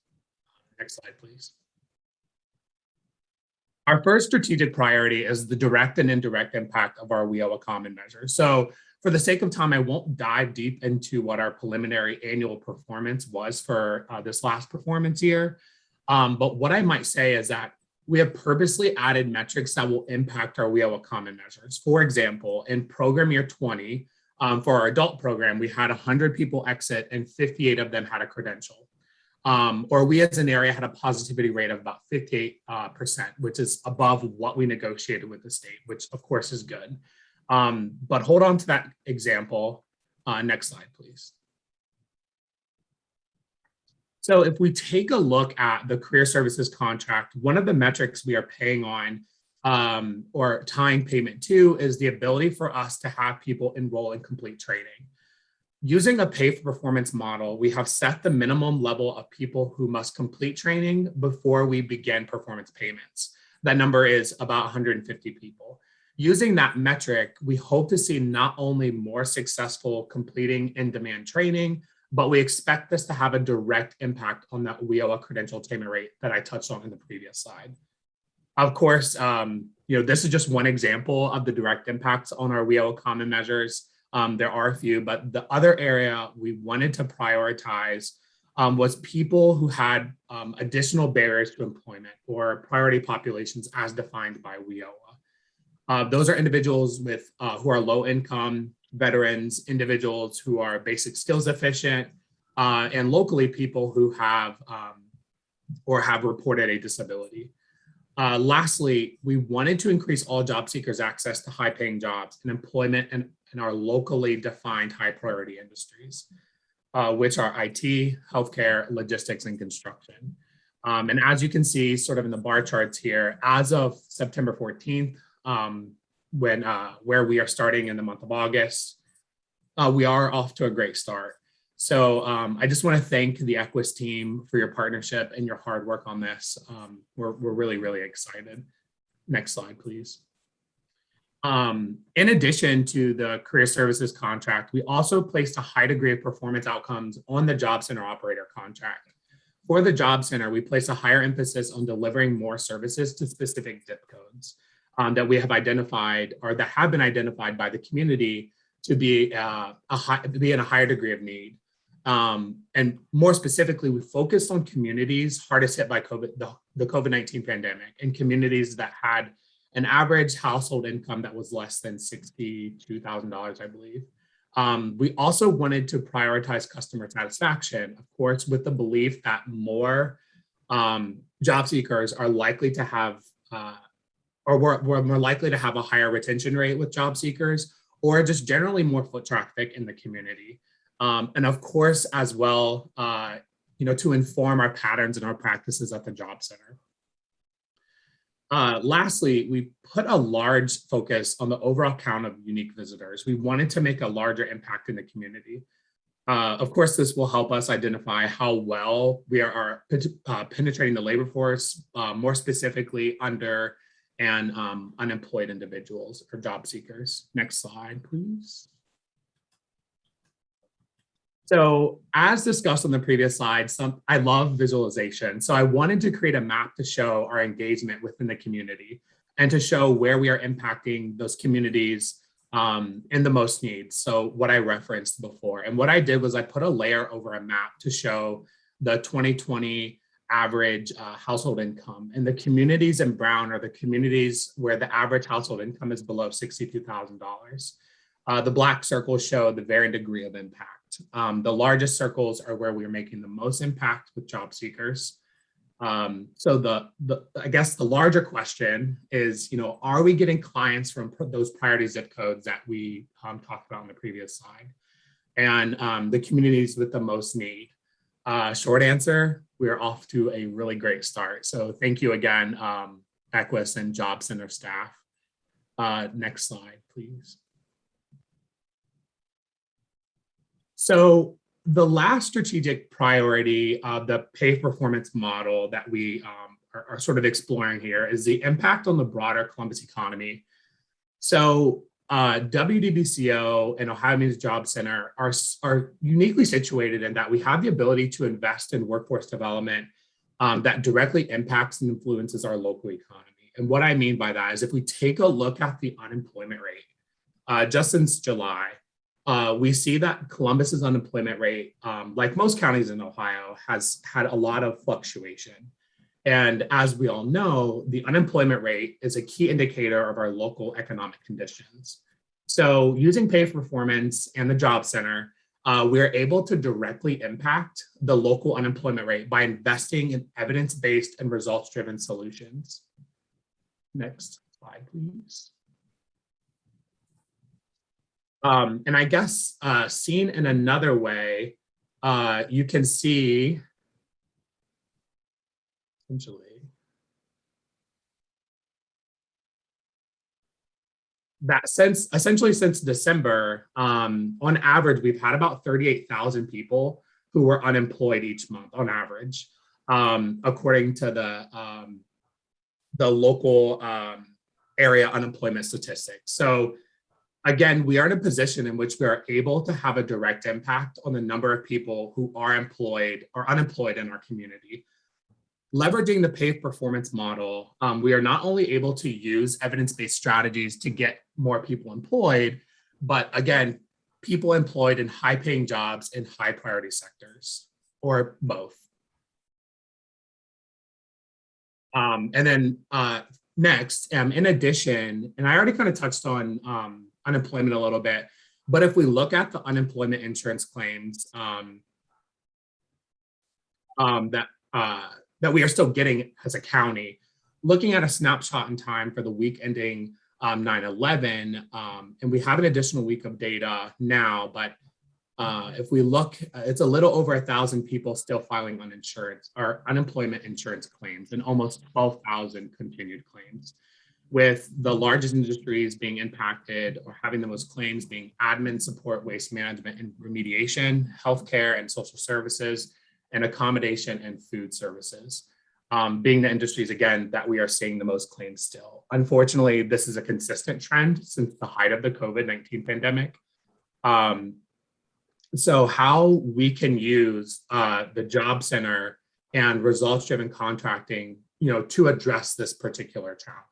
Next slide, please. Our first strategic priority is the direct and indirect impact of our WIOA common measures. So for the sake of time, I won't dive deep into what our preliminary annual performance was for this last performance year. But what I might say is that we have purposely added metrics that will impact our WIOA common measures. For example, in program year 20, for our adult program, we had 100 people exit and 58 of them had a credential. Or we as an area had a positivity rate of about 58%, which is above what we negotiated with the state, which of course is good. But hold on to that example. Next slide, please. So if we take a look at the career services contract, one of the metrics we are paying on or tying payment to is the ability for us to have people enroll and complete training. Using a pay for performance model, we have set the minimum level of people who must complete training before we begin performance payments. That number is about 150 people. Using that metric, we hope to see not only more successful completing in-demand training, but we expect this to have a direct impact on that WIOA credential attainment rate that I touched on in the previous slide. Of course, this is just one example of the direct impacts on our WIOA common measures. There are a few, but the other area we wanted to prioritize was people who had additional barriers to employment or priority populations as defined by WIOA. Those are individuals with who are low income, veterans, individuals who are basic skills deficient, and locally people who have or have reported a disability. Lastly, we wanted to increase all job seekers' access to high paying jobs and employment in our locally defined high priority industries, which are IT, healthcare, logistics, and construction. And as you can see sort of in the bar charts here, as of September 14th, where we are starting in the month of August, we are off to a great start. So I just want to thank the Equus team for your partnership and your hard work on this. We're really, really excited. Next slide, please. In addition to the career services contract, we also placed a high degree of performance outcomes on the job center operator contract. For the job center, we place a higher emphasis on delivering more services to specific zip codes that we have identified or that have been identified by the community to be in a higher degree of need. And more specifically, we focused on communities hardest hit by the COVID-19 pandemic and communities that had an average household income that was less than $62,000, I believe. We also wanted to prioritize customer satisfaction, of course, with the belief that more job seekers are likely to have, we're more likely to have a higher retention rate with job seekers, or just generally more foot traffic in the community. And of course, as well, to inform our patterns and our practices at the job center. Lastly, we put a large focus on the overall count of unique visitors. We wanted to make a larger impact in the community. Of course, this will help us identify how well we are penetrating the labor force, more specifically under and unemployed individuals or job seekers. Next slide, please. So as discussed on the previous slide, I love visualization. So I wanted to create a map to show our engagement within the community and to show where we are impacting those communities in the most need. So what I referenced before. And what I did was I put a layer over a map to show the 2020 average household income. And the communities in brown are the communities where the average household income is below $62,000. The black circles show the varying degree of impact. The largest circles are where we are making the most impact with job seekers. So I guess the larger question is, are we getting clients from those priority zip codes that we talked about on the previous slide, and the communities with the most need? Short answer, we're off to a really great start. So thank you again, Equus and Job Center staff. Next slide, please. So the last strategic priority of the pay performance model that we are sort of exploring here is the impact on the broader Columbus economy. So WDBCO and Ohio Means Job Center are uniquely situated in that we have the ability to invest in workforce development that directly impacts and influences our local economy. And what I mean by that is if we take a look at the unemployment rate, just since July, we see that Columbus's unemployment rate, like most counties in Ohio, has had a lot of fluctuation. And as we all know, the unemployment rate is a key indicator of our local economic conditions. So using pay performance and the Job Center, we are able to directly impact the local unemployment rate by investing in evidence-based and results-driven solutions. Next slide, please. And I guess seen in another way, you can see that essentially since December, on average, we've had about 38,000 people who were unemployed each month on average, according to the local area unemployment statistics. So again, we are in a position in which we are able to have a direct impact on the number of people who are employed or unemployed in our community. Leveraging the pay performance model, we are not only able to use evidence-based strategies to get more people employed, but again, people employed in high-paying jobs in high priority sectors, or both. And then next, in addition, and I already kind of touched on unemployment a little bit, but if we look at the unemployment insurance claims that we are still getting as a county, looking at a snapshot in time for the week ending 9/11, and we have an additional week of data now, but if we look, it's a little over 1,000 people still filing uninsurance or unemployment insurance claims and almost 12,000 continued claims, with the largest industries being impacted or having the most claims being admin support, waste management and remediation, healthcare and social services, and accommodation and food services, being the industries, again, that we are seeing the most claims still. Unfortunately, this is a consistent trend since the height of the COVID-19 pandemic. So how we can use the Job Center and results-driven contracting, to address this particular challenge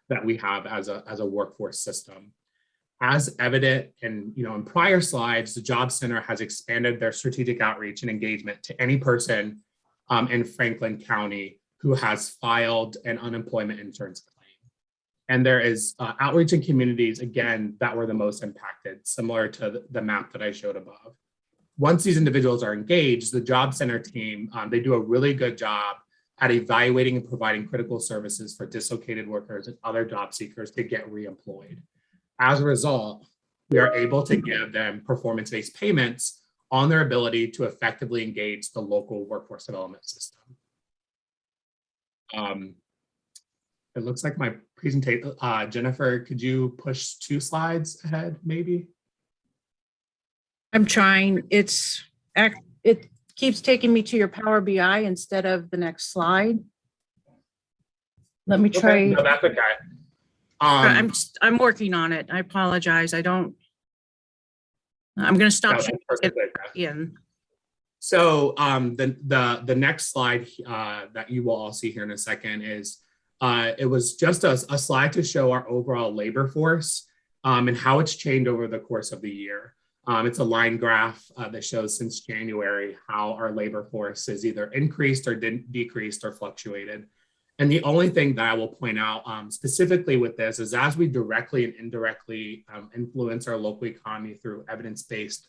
that we have as a workforce system. As evident in prior slides, the Job Center has expanded their strategic outreach and engagement to any person in Franklin County who has filed an unemployment insurance claim. And there is outreach in communities, again, that were the most impacted, similar to the map that I showed above. Once these individuals are engaged, the Job Center team, they do a really good job at evaluating and providing critical services for dislocated workers and other job seekers to get reemployed. As a result, we are able to give them performance-based payments on their ability to effectively engage the local workforce development system. It looks like my presentation, Jennifer, could you push 2 slides ahead, maybe? I'm trying. It keeps taking me to your Power BI instead of the next slide. Let me try. Okay, no, that's okay. I'm working on it. I apologize. I'm going to stop. No, that's perfectly okay. So the next slide that you will all see here in a second is it was just a slide to show our overall labor force and how it's changed over the course of the year. It's a line graph that shows since January how our labor force is either increased or decreased or fluctuated. And the only thing that I will point out specifically with this is as we directly and indirectly influence our local economy through evidence-based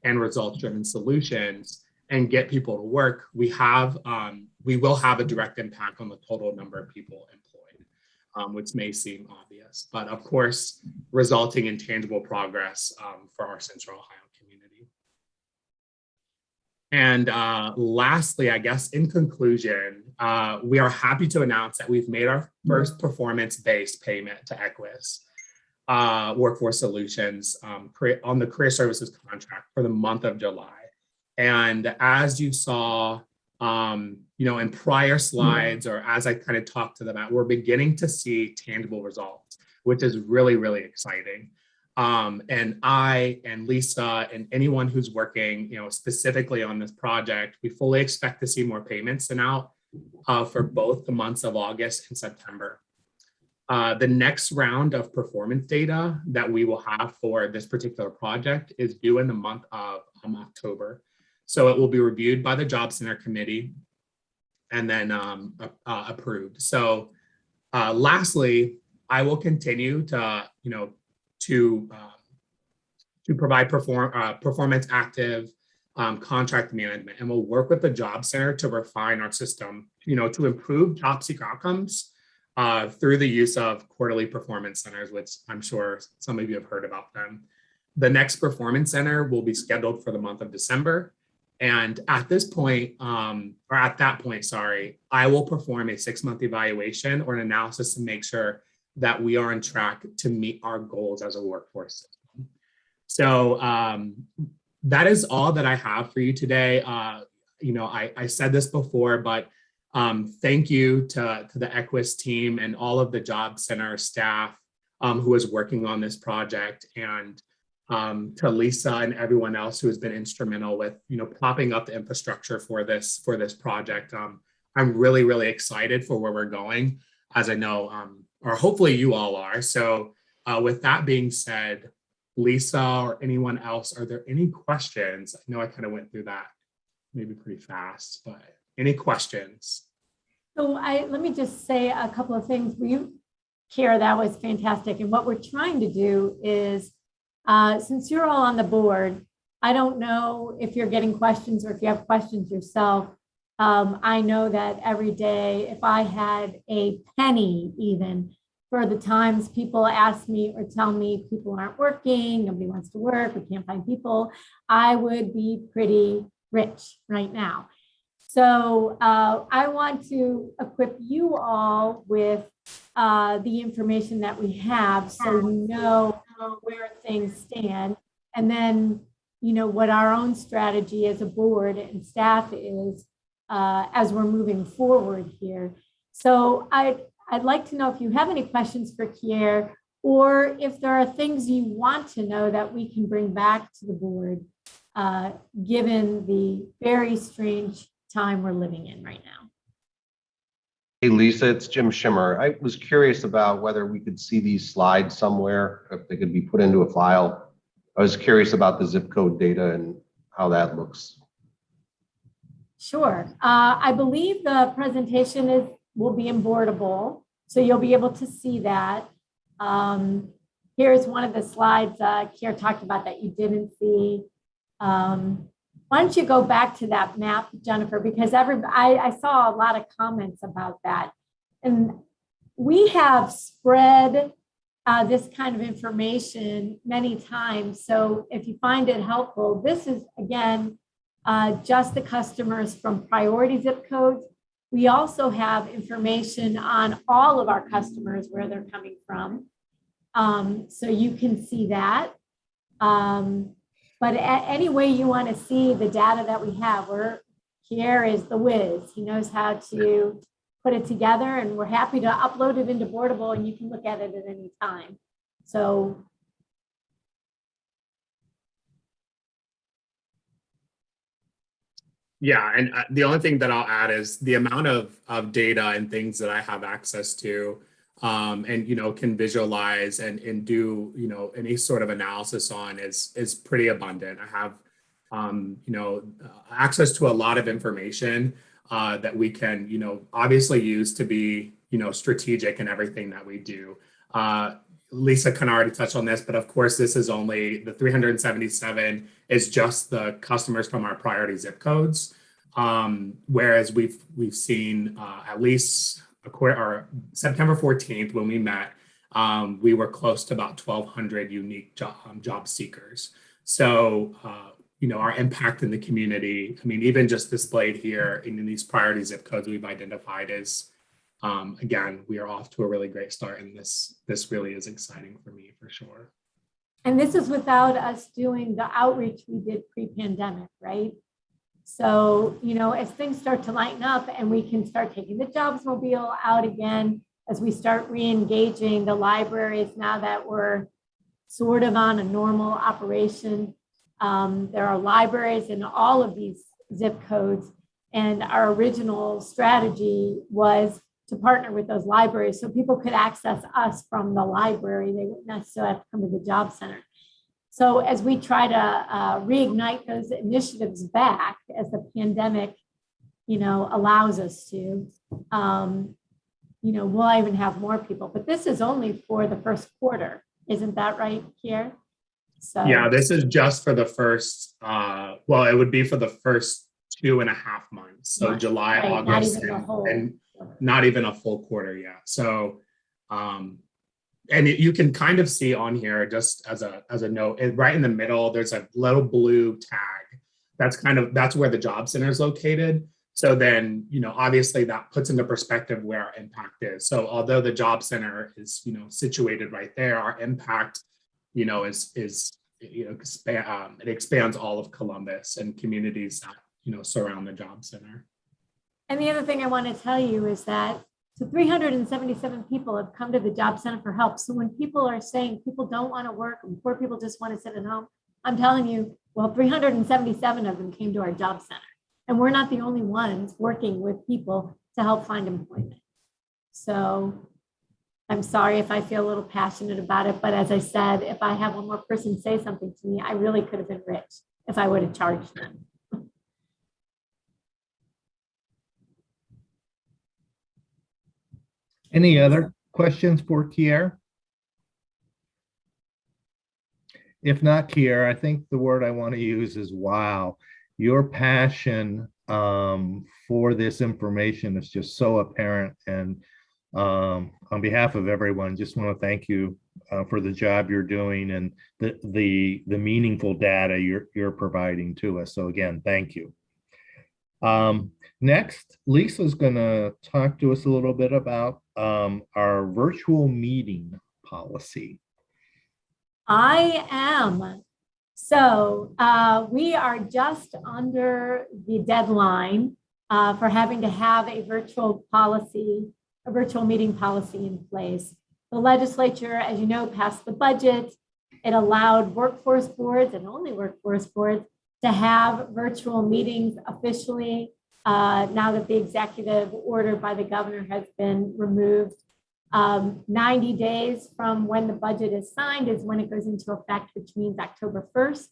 and results-driven solutions and get people to work, we will have a direct impact on the total number of people employed, which may seem obvious, but of course, resulting in tangible progress for our Central Ohio community. And lastly, I guess in conclusion, we are happy to announce that we've made our first performance-based payment to Equus Workforce Solutions on the career services contract for the month of July. And as you saw, in prior slides, or as I kind of talked to them about, we're beginning to see tangible results, which is really, really exciting. And I and Lisa and anyone who's working, specifically on this project, we fully expect to see more payments sent out for both the months of August and September. The next round of performance data that we will have for this particular project is due in the month of October. So it will be reviewed by the Job Center Committee and then approved. So lastly, I will continue to provide performance active contract management, and we'll work with the Job Center to refine our system, to improve job seeker outcomes through the use of quarterly performance centers, which I'm sure some of you have heard about them. The next performance center will be scheduled for the month of December. And at that point, I will perform a 6-month evaluation or an analysis to make sure that we are on track to meet our goals as a workforce system. So that is all that I have for you today. I said this before, but thank you to the Equus team and all of the Job Center staff who is working on this project, and to Lisa and everyone else who has been instrumental with, propping up the infrastructure for this project. I'm really, really excited for where we're going, as I know, or hopefully you all are. So with that being said, Lisa or anyone else, are there any questions? I know I kind of went through that maybe pretty fast, but any questions? So let me just say a couple of things. Kiera, that was fantastic. And what we're trying to do is, since you're all on the board, I don't know if you're getting questions or if you have questions yourself. I know that every day, if I had a penny even for the times people ask me or tell me people aren't working, nobody wants to work, we can't find people, I would be pretty rich right now. So I want to equip you all with the information that we have, so you know where things stand, and then what our own strategy as a board and staff is as we're moving forward here. So I'd like to know if you have any questions for Kier, or if there are things you want to know that we can bring back to the board, given the very strange time we're living in right now. Hey, Lisa, it's Jim Schimmer. I was curious about whether we could see these slides somewhere, if they could be put into a file. I was curious about the zip code data and how that looks. Sure. I believe the presentation will be in Boardable, so you'll be able to see that. Here's one of the slides Kier talked about that you didn't see. Why don't you go back to that map, Jennifer, because I saw a lot of comments about that. And we have spread this kind of information many times. So if you find it helpful, this is, again, just the customers from priority zip codes. We also have information on all of our customers, where they're coming from. So you can see that. But any way you want to see the data that we have, Pierre is the whiz. He knows how to put it together, and we're happy to upload it into Boardable, and you can look at it at any time. So Yeah, and the only thing that I'll add is the amount of data and things that I have access to, and can visualize and do any sort of analysis on is pretty abundant. I have access to a lot of information that we can obviously use to be strategic in everything that we do. Lisa kind of already touched on this, but of course, this is only the 377 is just the customers from our priority zip codes. Whereas we've seen at least September 14th when we met, we were close to about 1,200 unique job seekers. So, our impact in the community, I mean, even just displayed here in these priority zip codes we've identified is, again, we are off to a really great start, and this really is exciting for me for sure. And this is without us doing the outreach we did pre-pandemic, right? So, as things start to lighten up and we can start taking the jobs mobile out again, as we start re-engaging the libraries now that we're sort of on a normal operation, there are libraries in all of these zip codes. And our original strategy was to partner with those libraries so people could access us from the library. They wouldn't necessarily have to come to the job center. So as we try to reignite those initiatives back, as the pandemic, allows us to, we'll even have more people. But this is only for the first quarter. Isn't that right, Pierre? So yeah, this is just for the first, it would be for the first 2.5 months. So July, right, August, and not even a full quarter yet. So, and you can kind of see on here, just as a note, right in the middle, there's a little blue tag. That's where the job center is located. So then, obviously that puts into perspective where our impact is. So although the job center is, situated right there, our impact, it expands all of Columbus and communities that, surround the job center. And the other thing I want to tell you is that 377 people have come to the job center for help. So when people are saying people don't want to work and poor people just want to sit at home, I'm telling you, 377 of them came to our job center. And we're not the only ones working with people to help find employment. So I'm sorry if I feel a little passionate about it, but as I said, if I have one more person say something to me, I really could have been rich if I would have charged them. Any other questions for Kier? If not, Kier, I think the word I want to use is wow. Your passion for this information is just so apparent. And on behalf of everyone, just want to thank you for the job you're doing and the meaningful data you're providing to us. So again, thank you. Next, Lisa's going to talk to us a little bit about our virtual meeting policy. I am. So we are just under the deadline for having to have a virtual meeting policy in place. The legislature, as you know, passed the budget. It allowed workforce boards and only workforce boards to have virtual meetings officially now that the executive order by the governor has been removed. 90 days from when the budget is signed is when it goes into effect, which means October 1st.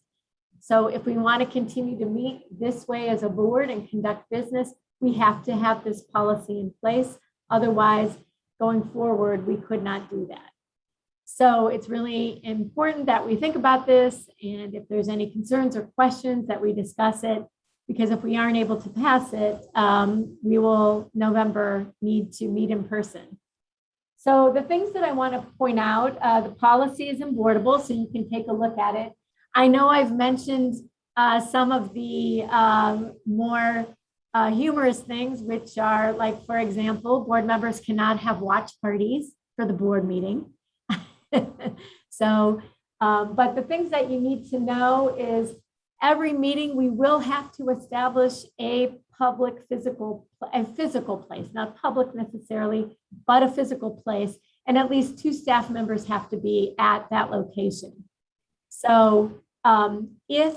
So if we want to continue to meet this way as a board and conduct business, we have to have this policy in place. Otherwise, going forward, we could not do that. So it's really important that we think about this, and if there's any concerns or questions, that we discuss it, because if we aren't able to pass it, we will November need to meet in person. So the things that I want to point out, the policy is in Boardable, so you can take a look at it. I know I've mentioned some of the more humorous things, which are like, for example, board members cannot have watch parties for the board meeting. So But the things that you need to know is every meeting we will have to establish a physical place, not public necessarily, but a physical place. And at least 2 staff members have to be at that location. So if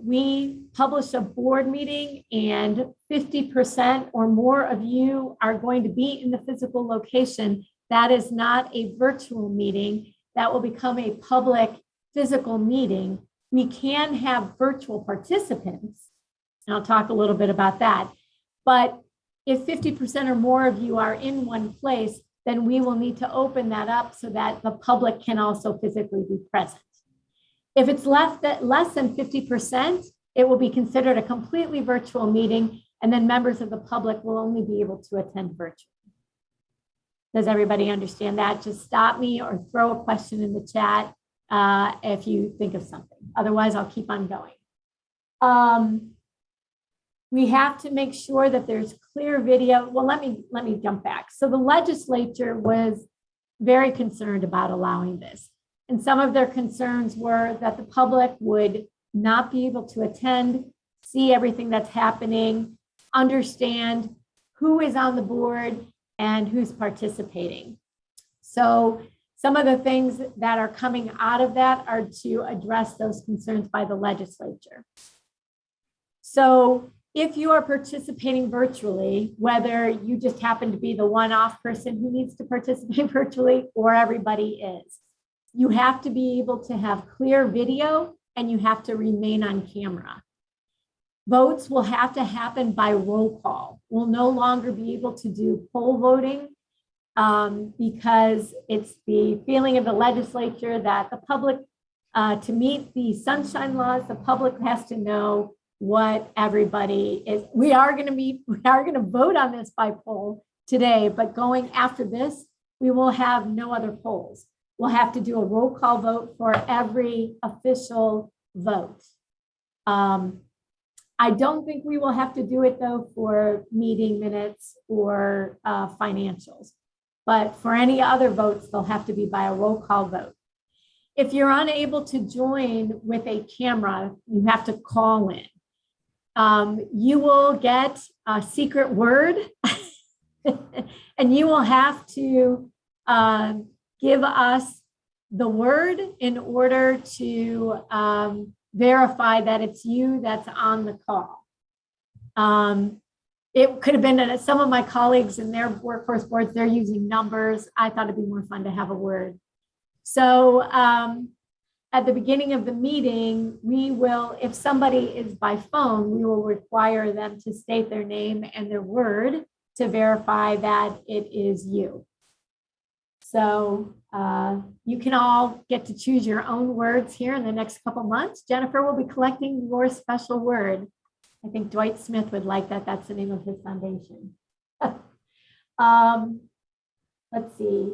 we publish a board meeting and 50% or more of you are going to be in the physical location, that is not a virtual meeting. That will become a public physical meeting. We can have virtual participants, and I'll talk a little bit about that. But if 50% or more of you are in one place, then we will need to open that up so that the public can also physically be present. If it's less than 50%, it will be considered a completely virtual meeting, and then members of the public will only be able to attend virtually. Does everybody understand that? Just stop me or throw a question in the chat if you think of something. Otherwise, I'll keep on going. We have to make sure that there's clear video. Well, let me jump back. So the legislature was very concerned about allowing this. And some of their concerns were that the public would not be able to attend, see everything that's happening, understand who is on the board and who's participating. So some of the things that are coming out of that are to address those concerns by the legislature. So if you are participating virtually, whether you just happen to be the one-off person who needs to participate virtually or everybody is, you have to be able to have clear video and you have to remain on camera. Votes will have to happen by roll call. We'll no longer be able to do poll voting because it's the feeling of the legislature that the public, to meet the sunshine laws, the public has to know what everybody is. We are going to vote on this by poll today, but going after this, we will have no other polls. We'll have to do a roll call vote for every official vote. I don't think we will have to do it though for meeting minutes or financials, but for any other votes, they'll have to be by a roll call vote. If you're unable to join with a camera, you have to call in. You will get a secret word and you will have to give us the word in order to verify that it's you that's on the call. It could have been some of my colleagues in their workforce boards, they're using numbers. I thought it'd be more fun to have a word. So at the beginning of the meeting, we will, if somebody is by phone, we will require them to state their name and their word to verify that it is you. So you can all get to choose your own words here in the next couple months. Jennifer will be collecting your special word. I think Dwight Smith would like that. That's the name of his foundation. Let's see.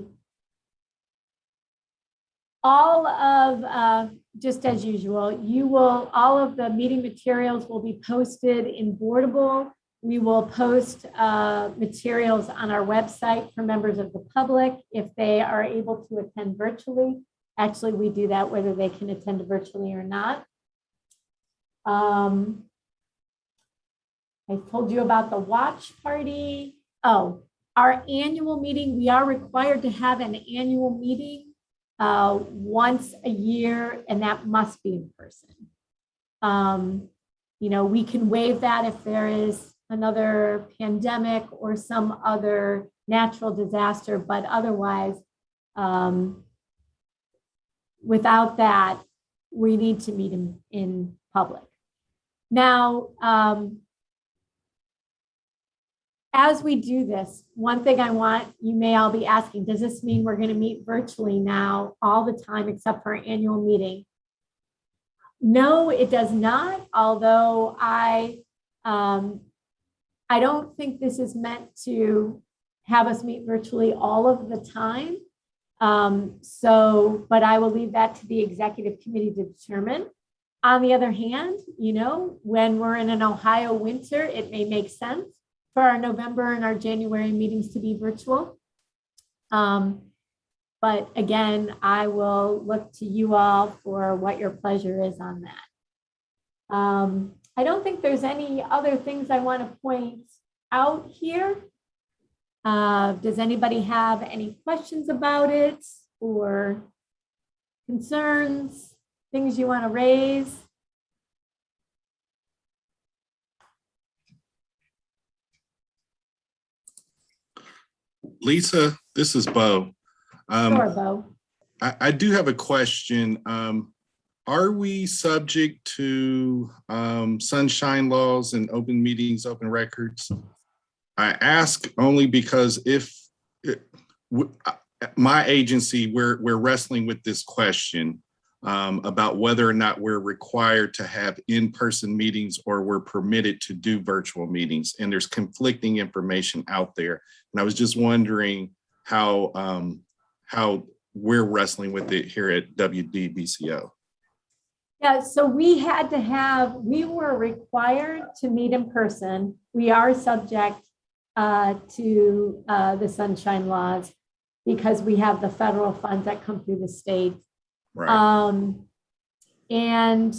All of, just as usual, all of the meeting materials will be posted in Boardable. We will post materials on our website for members of the public if they are able to attend virtually. Actually, we do that whether they can attend virtually or not. I told you about the watch party. Oh, our annual meeting, we are required to have an annual meeting once a year, and that must be in person. You know, we can waive that if there is another pandemic or some other natural disaster, but otherwise, without that, we need to meet in public. Now, as we do this, one thing I want, you may all be asking, does this mean we're going to meet virtually now all the time except for our annual meeting? No, it does not, although I don't think this is meant to have us meet virtually all of the time. But I will leave that to the executive committee to determine. On the other hand, you know, when we're in an Ohio winter, it may make sense for our November and our January meetings to be virtual. But again, I will look to you all for what your pleasure is on that. I don't think there's any other things I want to point out here. Does anybody have any questions about it or concerns, things you want to raise? Lisa, this is Bo. Sure, Bo. I do have a question. Are we subject to sunshine laws and open meetings, open records? I ask only because my agency, we're wrestling with this question about whether or not we're required to have in-person meetings or we're permitted to do virtual meetings. And there's conflicting information out there. And I was just wondering how we're wrestling with it here at WDBCO. Yeah, so we were required to meet in person. We are subject to the sunshine laws because we have the federal funds that come through the state. Right. And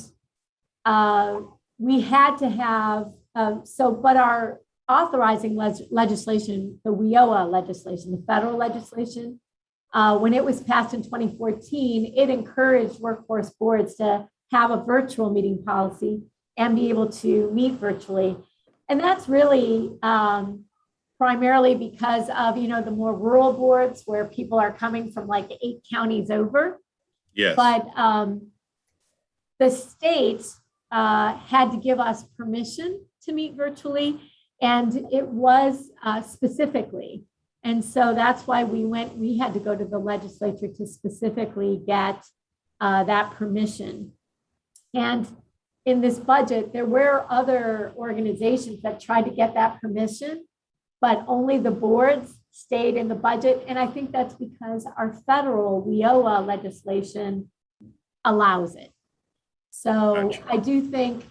we had to have, but our authorizing legislation, the WIOA legislation, the federal legislation, when it was passed in 2014, it encouraged workforce boards to have a virtual meeting policy and be able to meet virtually. And that's really primarily because of, the more rural boards where people are coming from like 8 counties over. Yes. But the state had to give us permission to meet virtually, and it was specifically. And so that's why we had to go to the legislature to specifically get that permission. And in this budget, there were other organizations that tried to get that permission, but only the boards stayed in the budget. And I think that's because our federal WIOA legislation allows it. So gotcha. I do think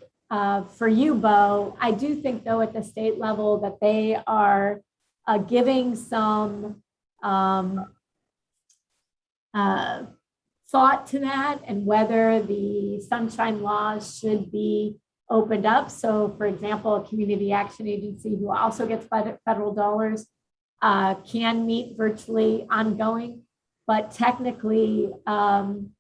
for you, Bo, I do think though at the state level that they are giving some thought to that and whether the sunshine laws should be opened up. So for example, a community action agency who also gets federal dollars can meet virtually ongoing, but technically, and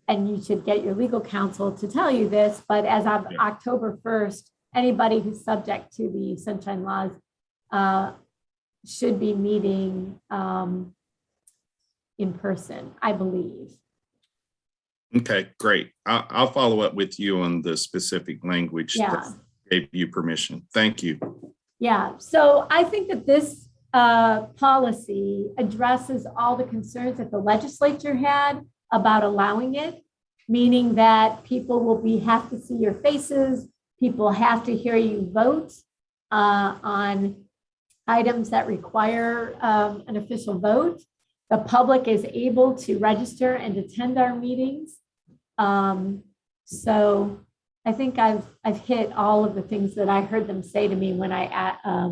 you should get your legal counsel to tell you this, but as of October 1st, anybody who's subject to the sunshine laws should be meeting in person, I believe. Okay, great. I'll follow up with you on the specific language that gave you permission. Thank you. Yeah, so I think that this policy addresses all the concerns that the legislature had about allowing it, meaning that people will have to see your faces, people have to hear you vote on items that require an official vote. The public is able to register and attend our meetings. So I think I've hit all of the things that I heard them say to me when I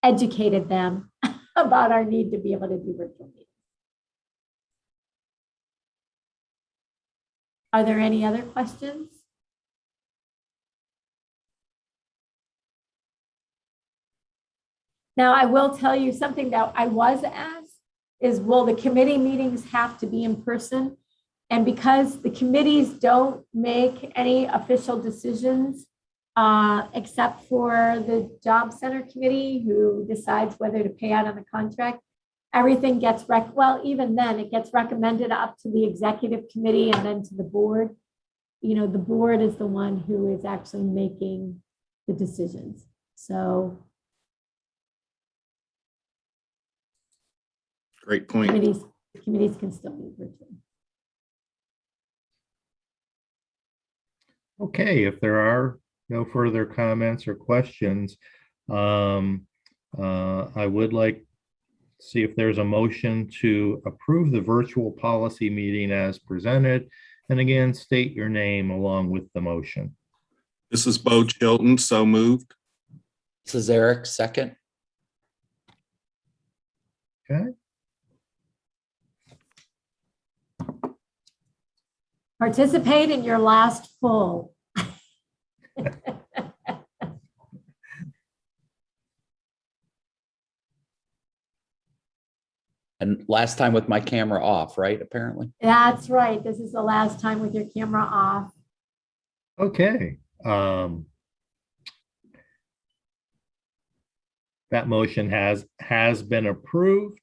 educated them about our need to be able to do virtual meetings. Are there any other questions? Now, I will tell you something that I was asked is, will the committee meetings have to be in person? And because the committees don't make any official decisions, except for the job center committee who decides whether to pay out on the contract, everything gets, even then it gets recommended up to the executive committee and then to the board. The board is the one who is actually making the decisions. So. Great point. Committees can still be virtual. Okay, if there are no further comments or questions, I would like to see if there's a motion to approve the virtual policy meeting as presented. And again, state your name along with the motion. This is Bo Chilton, so moved. This is Eric, second. Okay. Participate in your last full. And last time with my camera off, right? Apparently. That's right. This is the last time with your camera off. Okay. That motion has been approved.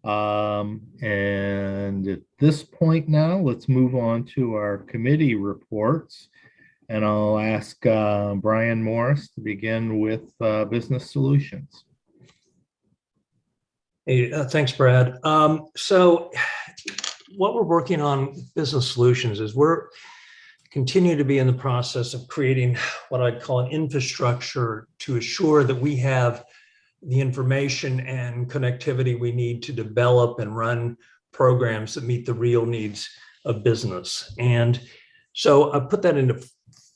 And at this point now, let's move on to our committee reports. And I'll ask Brian Morris to begin with Business Solutions. Hey, thanks, Brad. So what we're working on with Business Solutions is we're continue to be in the process of creating what I'd call an infrastructure to assure that we have the information and connectivity we need to develop and run programs that meet the real needs of business. And so I put that into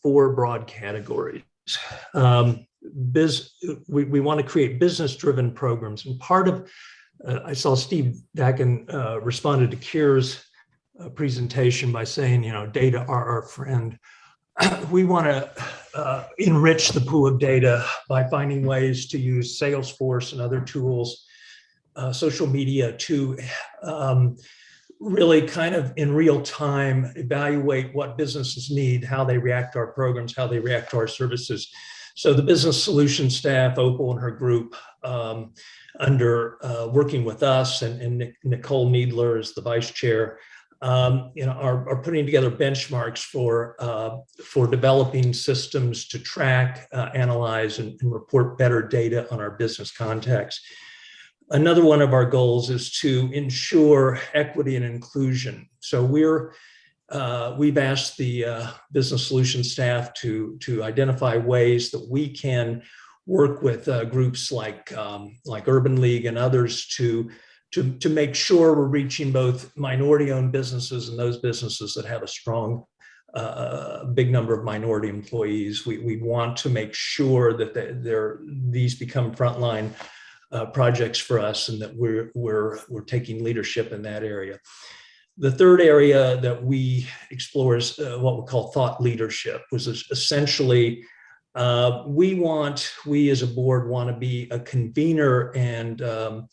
4 broad categories. We want to create business-driven programs, and part of I saw Steve Dakin responded to Kier's presentation by saying, data are our friend. We want to enrich the pool of data by finding ways to use Salesforce and other tools, social media to really kind of in real time evaluate what businesses need, how they react to our programs, how they react to our services. So the Business Solutions staff, Opal and her group, under working with us and Nicole Needler as the vice chair, are putting together benchmarks for developing systems to track, analyze, and report better data on our business contacts. Another one of our goals is to ensure equity and inclusion. So we've asked the Business Solutions staff to identify ways that we can work with groups like Urban League and others to make sure we're reaching both minority-owned businesses and those businesses that have a strong, big number of minority employees. We want to make sure that these become frontline projects for us, and that we're taking leadership in that area. The third area that we explore is what we call thought leadership, which is essentially we as a board want to be a convener and a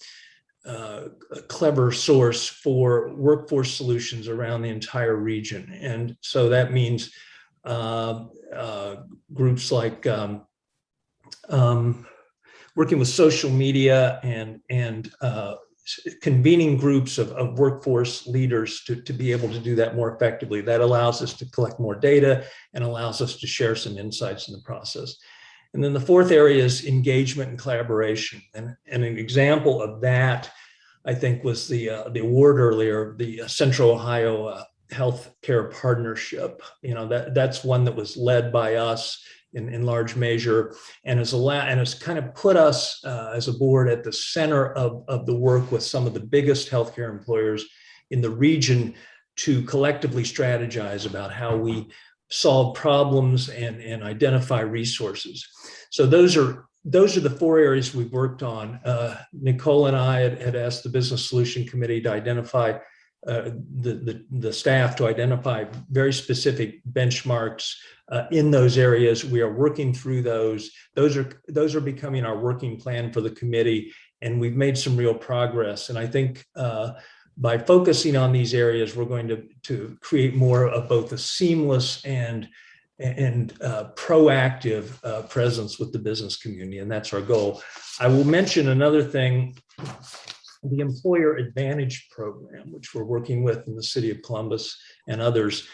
clever source for workforce solutions around the entire region. And so that means groups like working with social media and convening groups of workforce leaders to be able to do that more effectively. That allows us to collect more data and allows us to share some insights in the process. And then the fourth area is engagement and collaboration. And an example of that, I think, was the award earlier, the Central Ohio Healthcare Partnership. That's one that was led by us in large measure, and has kind of put us as a board at the center of the work with some of the biggest healthcare employers in the region to collectively strategize about how we solve problems and identify resources. So those are the 4 areas we've worked on. Nicole and I had asked the Business Solution Committee to identify the staff to identify very specific benchmarks in those areas. We are working through those. Those are becoming our working plan for the committee, and we've made some real progress. And I think by focusing on these areas, we're going to create more of both a seamless and proactive presence with the business community, and that's our goal. I will mention another thing. The Employer Advantage Program, which we're working with in the city of Columbus and others.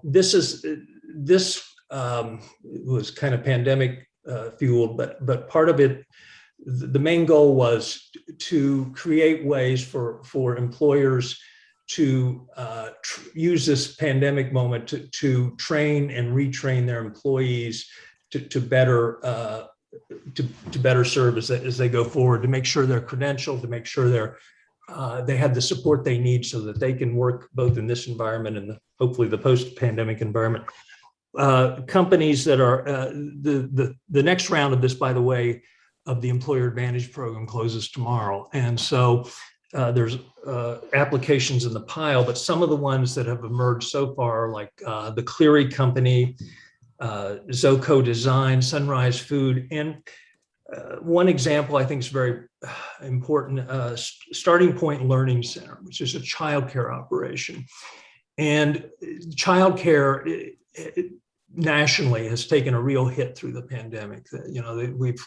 This was kind of pandemic fueled, but part of it, the main goal was to create ways for employers to use this pandemic moment to train and retrain their employees to better serve as they go forward, to make sure they're credentialed, to make sure they have the support they need so that they can work both in this environment and hopefully the post-pandemic environment. Companies that are the next round of this, by the way, of the Employer Advantage Program closes tomorrow, and so there's applications in the pile, but some of the ones that have emerged so far are like the Cleary Company, Zoco Design, Sunrise Food, and one example I think is very important, Starting Point Learning Center, which is a childcare operation. And childcare nationally has taken a real hit through the pandemic.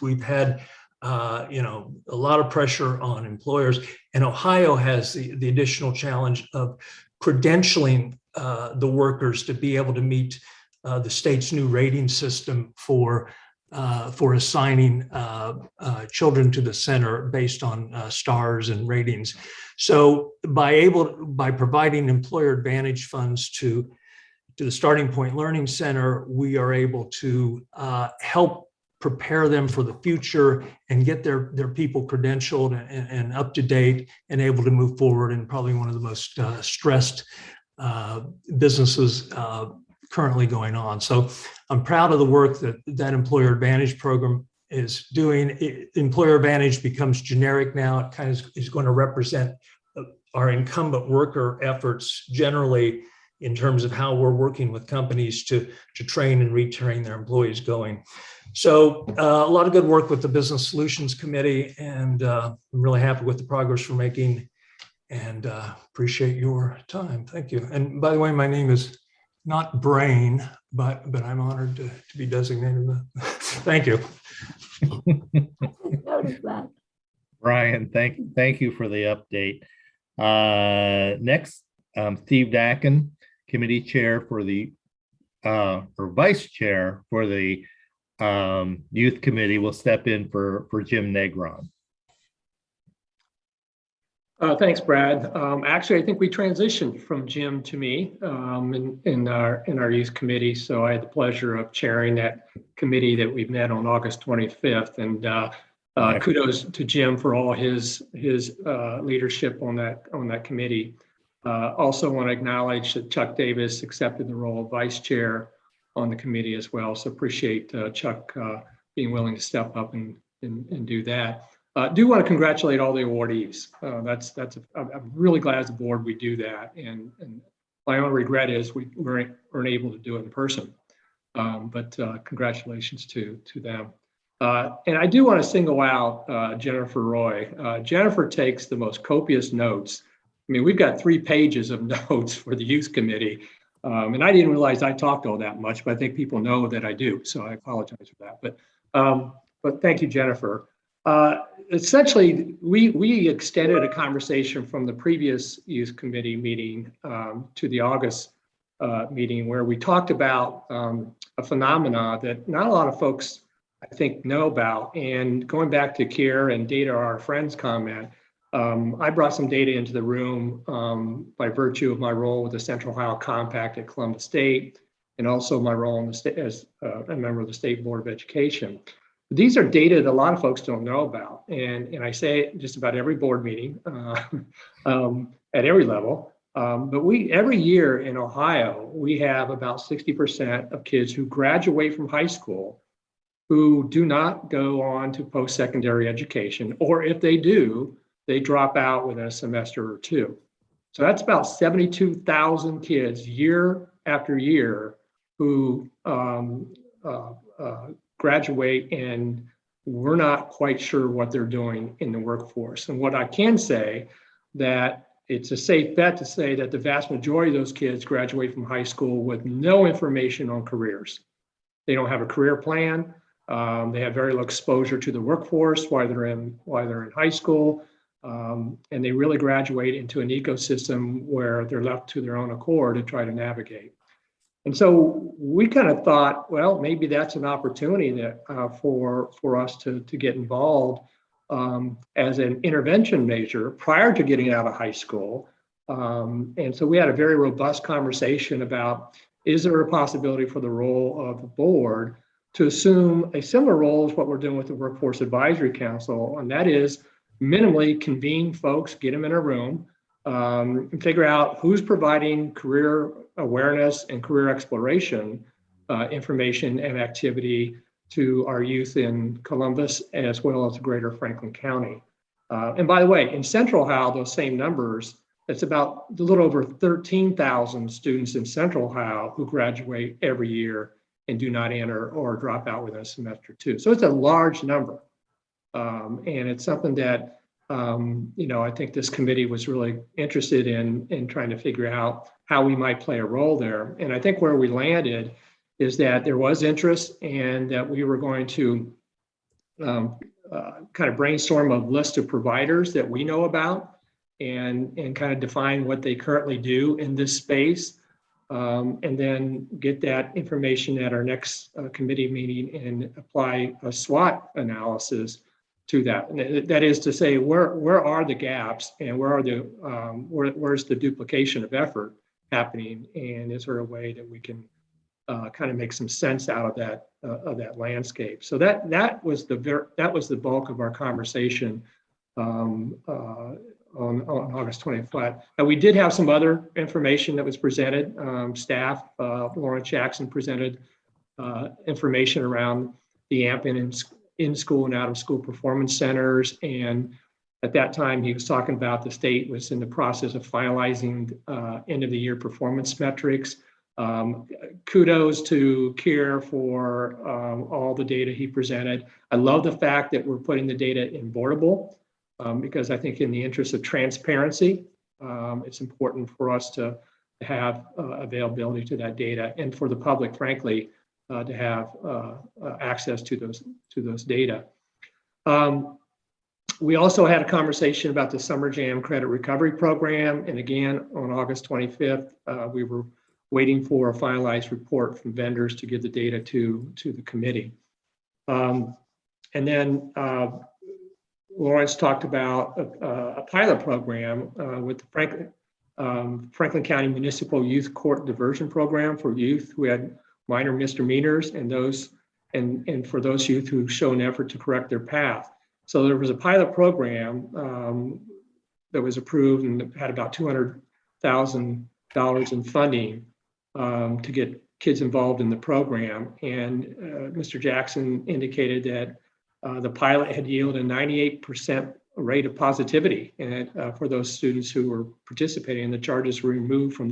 We've had a lot of pressure on employers, and Ohio has the additional challenge of credentialing the workers to be able to meet the state's new rating system for assigning children to the center based on stars and ratings. So by providing employer advantage funds to the Starting Point Learning Center, we are able to help prepare them for the future and get their people credentialed and up to date and able to move forward in probably one of the most stressed businesses currently going on. So I'm proud of the work that Employer Advantage program is doing. Employer Advantage becomes generic now. It kind of is going to represent our incumbent worker efforts generally in terms of how we're working with companies to train and retrain their employees going. So a lot of good work with the Business Solutions Committee, and I'm really happy with the progress we're making, and appreciate your time. Thank you. And by the way, my name is not Brain, but I'm honored to be designated that. Thank you. Notice that. Brian, thank you for the update. Next, Steve Dakin, committee chair for the or vice chair for the youth committee, will step in for Jim Negron. Thanks, Brad. Actually, I think we transitioned from Jim to me in our youth committee. So I had the pleasure of chairing that committee that we met on August 25th. And kudos to Jim for all his leadership on that committee. Also want to acknowledge that Chuck Davis accepted the role of vice chair on the committee as well. So appreciate Chuck being willing to step up and do that. Do want to congratulate all the awardees. I'm really glad as a board we do that. And my only regret is we weren't able to do it in person. But congratulations to them. And I do want to single out Jennifer Roy. Jennifer takes the most copious notes. I mean, we've got 3 pages of notes for the youth committee. And I didn't realize I talked all that much, but I think people know that I do. So I apologize for that. But thank you, Jennifer. Essentially, we extended a conversation from the previous youth committee meeting to the August meeting, where we talked about a phenomena that not a lot of folks, I think, know about. And going back to Kier and Data Are Our Friends comment, I brought some data into the room by virtue of my role with the Central Ohio Compact at Columbus State, and also my role in the state as a member of the State Board of Education. These are data that a lot of folks don't know about. And I say it just about every board meeting at every level. But every year in Ohio, we have about 60% of kids who graduate from high school who do not go on to post-secondary education, or if they do, they drop out within a semester or 2. So that's about 72,000 kids year after year who graduate, and we're not quite sure what they're doing in the workforce. And what I can say, that it's a safe bet to say that the vast majority of those kids graduate from high school with no information on careers. They don't have a career plan. They have very low exposure to the workforce while they're in high school. And they really graduate into an ecosystem where they're left to their own accord to try to navigate. And so we kind of thought, well, maybe that's an opportunity that for us to get involved as an intervention measure prior to getting out of high school. And so we had a very robust conversation about, is there a possibility for the role of the board to assume a similar role as what we're doing with the Workforce Advisory Council, and that is minimally convene folks, get them in a room, and figure out who's providing career awareness and career exploration information and activity to our youth in Columbus, as well as greater Franklin County. And by the way, in Central Ohio, those same numbers, it's about a little over 13,000 students in Central Ohio who graduate every year and do not enter or drop out within a semester too. So it's a large number. And it's something that, I think this committee was really interested in trying to figure out how we might play a role there. And I think where we landed is that there was interest and that we were going to kind of brainstorm a list of providers that we know about and kind of define what they currently do in this space. And then get that information at our next committee meeting and apply a SWOT analysis to that. And that is to say, where are the gaps and where are where's the duplication of effort happening? And is there a way that we can kind of make some sense out of that landscape? So that was the bulk of our conversation on August 25th. And we did have some other information that was presented. Staff, Lawrence Jackson presented information around the AMP in-school and out-of-school performance centers. And at that time, he was talking about the state was in the process of finalizing end-of-the-year performance metrics. Kudos to CARE for all the data he presented. I love the fact that we're putting the data in Boardable. Because I think in the interest of transparency, it's important for us to have availability to that data and for the public, frankly, to have access to those data. We also had a conversation about the Summer Jam Credit Recovery Program. And again, on August 25th, we were waiting for a finalized report from vendors to give the data to the committee. And then Lawrence talked about a pilot program with the Franklin County Municipal Youth Court Diversion Program for youth who had minor misdemeanors and for those youth who show an effort to correct their path. So there was a pilot program that was approved and had about $200,000 in funding to get kids involved in the program. And Mr. Jackson indicated that the pilot had yielded a 98% rate of positivity for those students who were participating, and the charges were removed from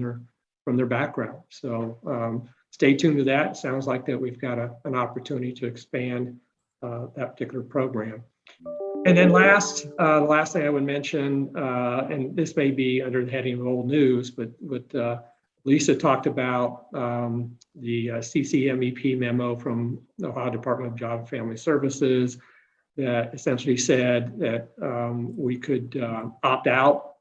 their background. So stay tuned to that. It sounds like that we've got an opportunity to expand that particular program. And then the last thing I would mention, and this may be under the heading of old news, but Lisa talked about the CCMEP memo from the Ohio Department of Job and Family Services that essentially said that we could opt out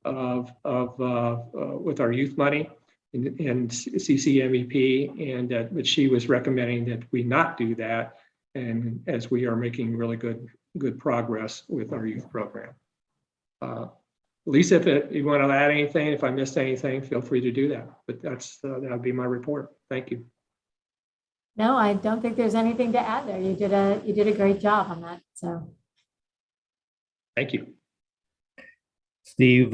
of with our youth money in CCMEP, and but she was recommending that we not do that, and as we are making really good progress with our youth program. Lisa, if you want to add anything, if I missed anything, feel free to do that. But that would be my report. Thank you. No, I don't think there's anything to add there. You did a great job on that. So thank you. Steve,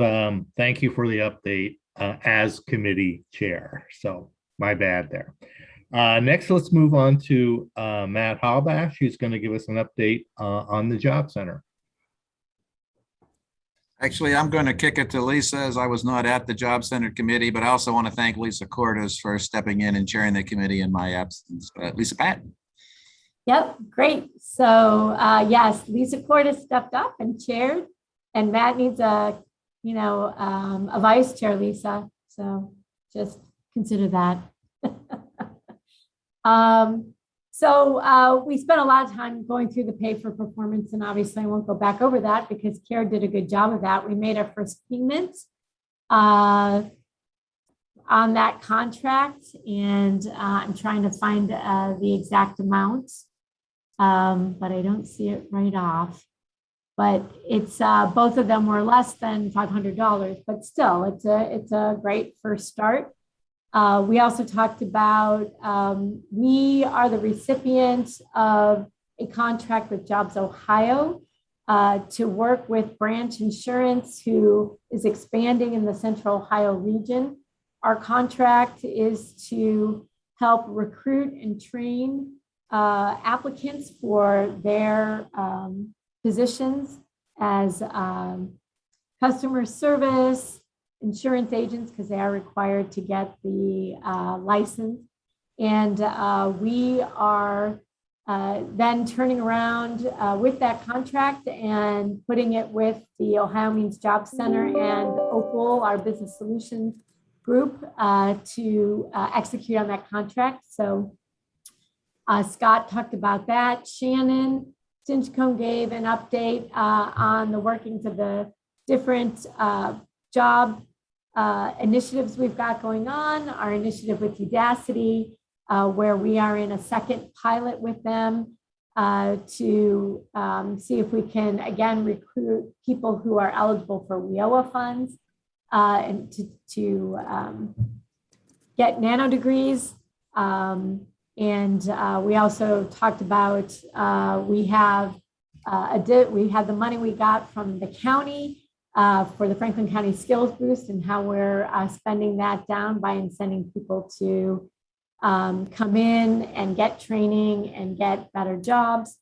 thank you for the update as committee chair. So my bad there. Next, let's move on to Matt Halbash, who's going to give us an update on the Job Center. Actually, I'm going to kick it to Lisa, as I was not at the Job Center committee, but I also want to thank Lisa Cordes for stepping in and chairing the committee in my absence. Lisa Patton. Yep, great. So yes, Lisa Cordes stepped up and chaired, and Matt needs a vice chair, Lisa. So just consider that. So we spent a lot of time going through the pay for performance, and obviously I won't go back over that because CARE did a good job of that. We made our first payment on that contract, and I'm trying to find the exact amount, but I don't see it right off. But it's both of them were less than $500, but still, it's a great first start. We also talked about we are the recipient of a contract with Jobs Ohio to work with Branch Insurance, who is expanding in the Central Ohio region. Our contract is to help recruit and train applicants for their positions as customer service, insurance agents, because they are required to get the license. And we are then turning around with that contract and putting it with the Ohio Means Job Center and Opal, our business solutions group, to execute on that contract. So Scott talked about that. Shannon Stinchcombe gave an update on the workings of the different job initiatives we've got going on. Our initiative with Udacity, where we are in a second pilot with them to see if we can, again, recruit people who are eligible for WIOA funds and to get nano degrees. And we also talked about, we had the money we got from the county for the Franklin County Skills Boost, and how we're spending that down by incenting people to come in and get training and get better jobs.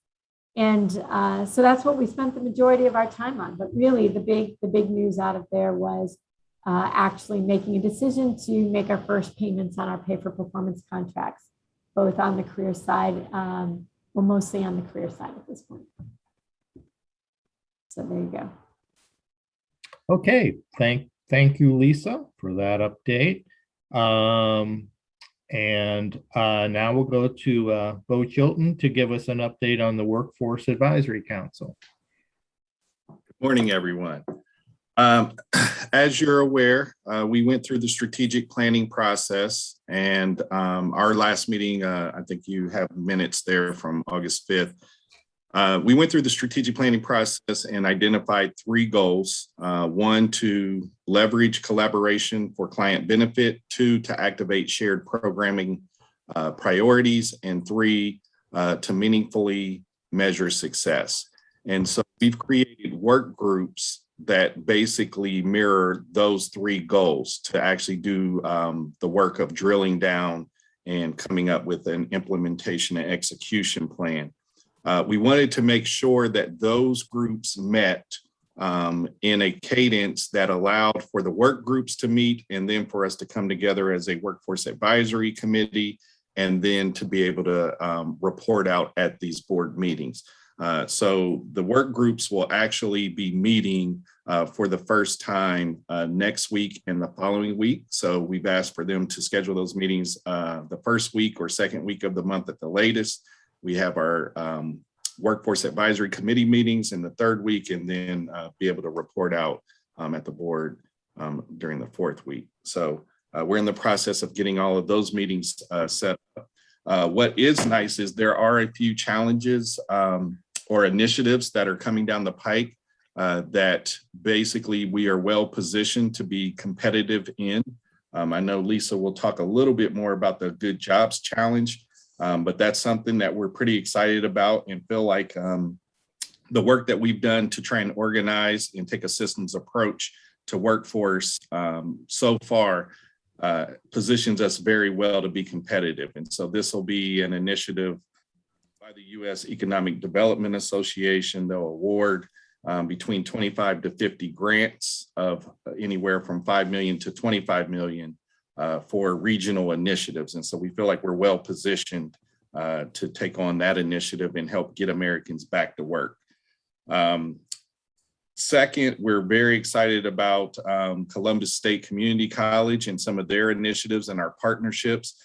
And so that's what we spent the majority of our time on. But really the big news out of there was actually making a decision to make our first payments on our pay for performance contracts, both on the career side, well, mostly on the career side at this point. So there you go. Okay, thank you, Lisa, for that update. And now we'll go to Bo Chilton to give us an update on the Workforce Advisory Council. Good morning, everyone. As you're aware, we went through the strategic planning process, and our last meeting, I think you have minutes there from August 5th. We went through the strategic planning process and identified 3 goals. 1, to leverage collaboration for client benefit. 2, to activate shared programming priorities. And 3, to meaningfully measure success. And so we've created work groups that basically mirror those 3 goals to actually do the work of drilling down and coming up with an implementation and execution plan. We wanted to make sure that those groups met in a cadence that allowed for the work groups to meet, and then for us to come together as a workforce advisory committee, and then to be able to report out at these board meetings. So the work groups will actually be meeting for the first time next week and the following week. So we've asked for them to schedule those meetings the first week or second week of the month at the latest. We have our workforce advisory committee meetings in the 3rd week, and then be able to report out at the board during the 4th week. So we're in the process of getting all of those meetings set up. What is nice is there are a few challenges or initiatives that are coming down the pike that basically we are well positioned to be competitive in. I know Lisa will talk a little bit more about the Good Jobs Challenge, but that's something that we're pretty excited about, and feel like the work that we've done to try and organize and take a systems approach to workforce so far positions us very well to be competitive. And so this will be an initiative by the U.S. Economic Development Association. They'll award between 25 to 50 grants of anywhere from $5 million to $25 million for regional initiatives. And so we feel like we're well positioned to take on that initiative and help get Americans back to work. Second, we're very excited about Columbus State Community College and some of their initiatives and our partnerships.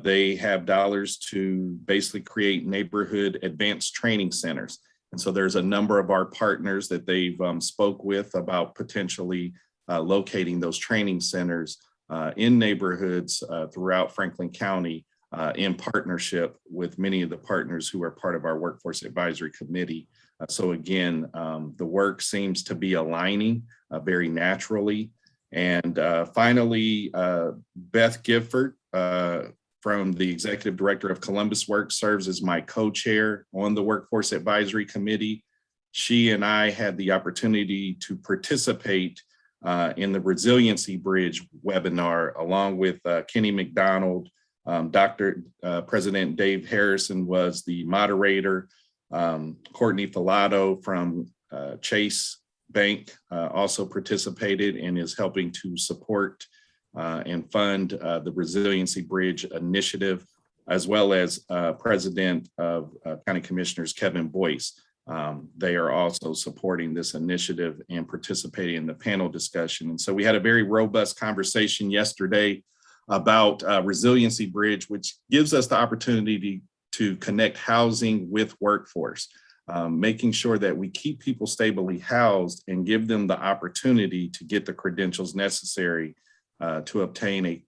They have dollars to basically create neighborhood advanced training centers. And so there's a number of our partners that they've spoke with about potentially locating those training centers in neighborhoods throughout Franklin County in partnership with many of the partners who are part of our Workforce Advisory Committee. So again, the work seems to be aligning very naturally. And finally, Beth Gifford from the Executive Director of Columbus Works serves as my co-chair on the Workforce Advisory Committee. She and I had the opportunity to participate in the Resiliency Bridge webinar, along with Kenny McDonald. Dr. President Dave Harrison was the moderator. Courtney Filato from Chase Bank also participated and is helping to support and fund the Resiliency Bridge initiative, as well as President of County Commissioners Kevin Boyce. They are also supporting this initiative and participating in the panel discussion. And so we had a very robust conversation yesterday about Resiliency Bridge, which gives us the opportunity to connect housing with workforce, making sure that we keep people stably housed and give them the opportunity to get the credentials necessary to obtain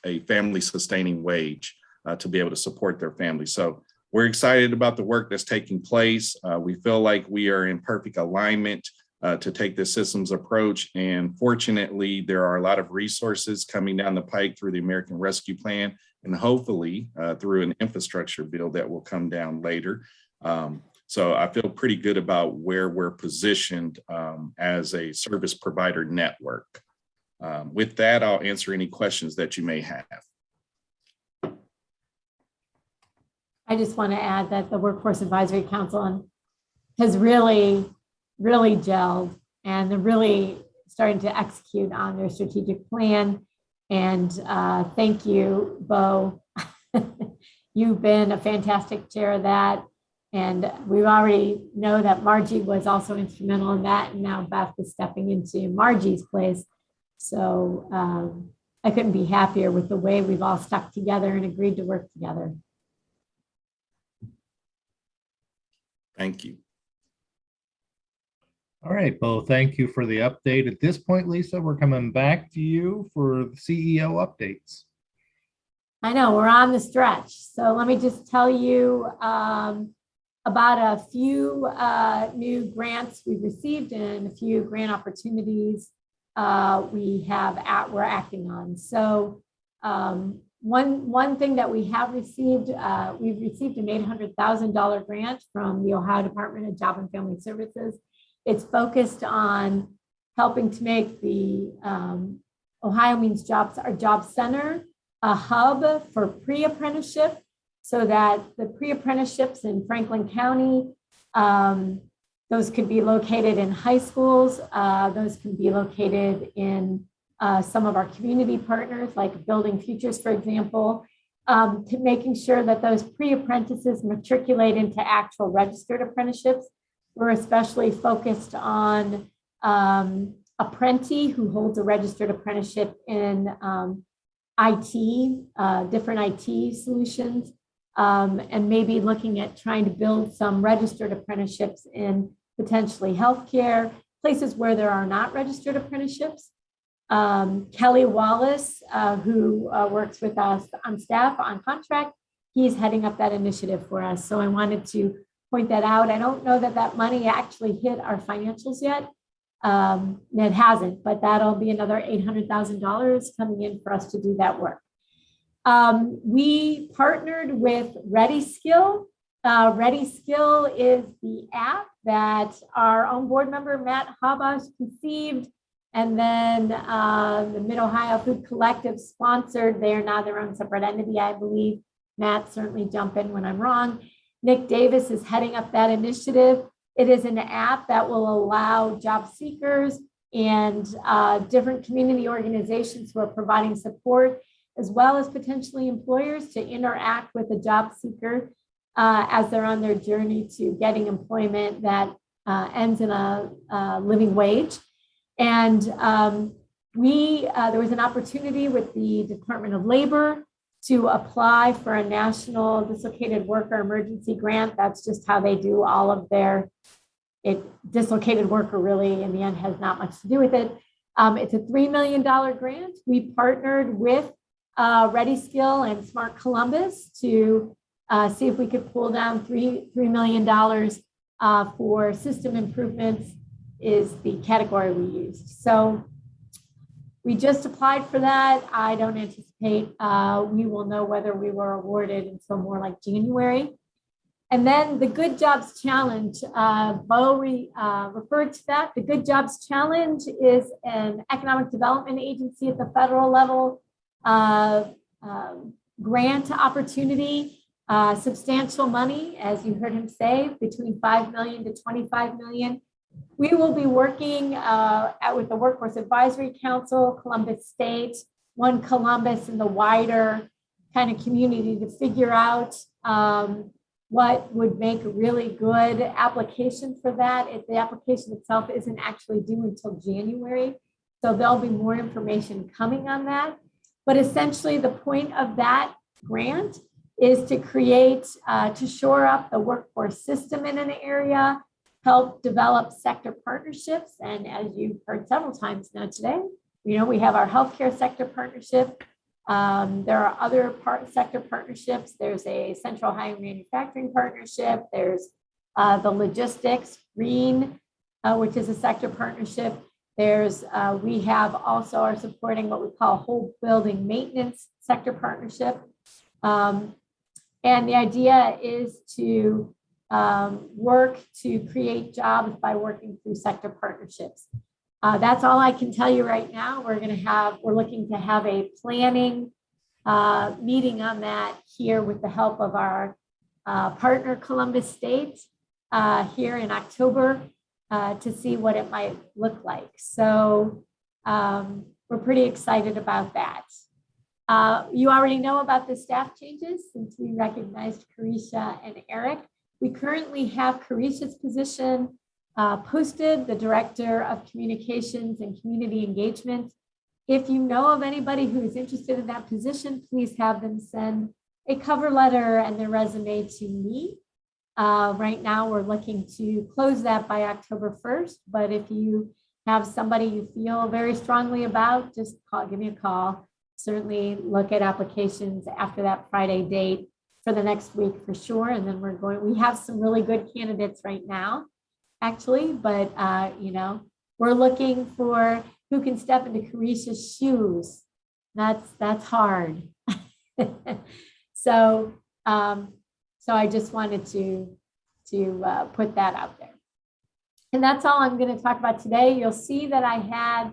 a family sustaining wage to be able to support their family. So we're excited about the work that's taking place. We feel like we are in perfect alignment to take this systems approach. And fortunately, there are a lot of resources coming down the pike through the American Rescue Plan, and hopefully through an infrastructure bill that will come down later. So I feel pretty good about where we're positioned as a service provider network. With that, I'll answer any questions that you may have. I just want to add that the Workforce Advisory Council has really gelled, and they're really starting to execute on their strategic plan. And thank you, Bo. You've been a fantastic chair of that. And we already know that Margie was also instrumental in that. And now Beth is stepping into Margie's place. So I couldn't be happier with the way we've all stuck together and agreed to work together. Thank you. All right, Bo, thank you for the update. At this point, Lisa, we're coming back to you for the CEO updates. I know we're on the stretch. So let me just tell you about a few new grants we've received and a few grant opportunities we're acting on. So one thing that we have received, we've received an $800,000 grant from the Ohio Department of Job and Family Services. It's focused on helping to make the Ohio Means Jobs, our job center, a hub for pre-apprenticeship, so that the pre-apprenticeships in Franklin County, those could be located in high schools. Those can be located in some of our community partners, like Building Futures, for example, to making sure that those pre-apprentices matriculate into actual registered apprenticeships. We're especially focused on Apprenti, who holds a registered apprenticeship in IT, different IT solutions, and maybe looking at trying to build some registered apprenticeships in potentially healthcare, places where there are not registered apprenticeships. Kelly Wallace, who works with us on staff on contract, he's heading up that initiative for us. So I wanted to point that out. I don't know that money actually hit our financials yet. It hasn't, but that'll be another $800,000 coming in for us to do that work. We partnered with ReadySkill. ReadySkill is the app that our own board member, Matt Habash, conceived, and then the Mid-Ohio Food Collective sponsored. They are now their own separate entity, I believe. Matt, certainly jump in when I'm wrong. Nick Davis is heading up that initiative. It is an app that will allow job seekers and different community organizations who are providing support, as well as potentially employers, to interact with a job seeker as they're on their journey to getting employment that ends in a living wage. And there was an opportunity with the Department of Labor to apply for a national dislocated worker emergency grant. That's just how they do all of their dislocated worker, really, in the end, has not much to do with it. It's a $3 million grant. We partnered with ReadySkill and Smart Columbus to see if we could pull down $3 million for system improvements, is the category we used. So we just applied for that. I don't anticipate we will know whether we were awarded until more like January. And then the Good Jobs Challenge, Bo referred to that. The Good Jobs Challenge is an economic development agency at the federal level grant opportunity substantial money, as you heard him say, between 5 million to 25 million. We will be working with the Workforce Advisory Council, Columbus State, One Columbus, and the wider kind of community to figure out what would make a really good application for that. If the application itself isn't actually due until January, so there'll be more information coming on that. But essentially, the point of that grant is to create, to shore up the workforce system in an area, help develop sector partnerships. And as you've heard several times now today, we have our healthcare sector partnership. There are other sector partnerships. There's a Central Ohio Manufacturing Partnership. There's the logistics, green, which is a sector partnership. There's, we have also are supporting what we call whole building maintenance sector partnership. And the idea is to work to create jobs by working through sector partnerships. That's all I can tell you right now. We're looking to have a planning meeting on that here with the help of our partner Columbus State here in October to see what it might look like. So we're pretty excited about that. You already know about the staff changes since we recognized Carisha and Eric. We currently have Carisha's position posted, the Director of Communications and Community Engagement. If you know of anybody who is interested in that position, please have them send a cover letter and their resume to me. Right now, we're looking to close that by October 1st, but if you have somebody you feel very strongly about, just give me a call. Certainly look at applications after that Friday date for the next week for sure. And then we have some really good candidates right now, actually, but we're looking for who can step into Carisha's shoes. That's hard. So I just wanted to put that out there. And that's all I'm going to talk about today. You'll see that I had,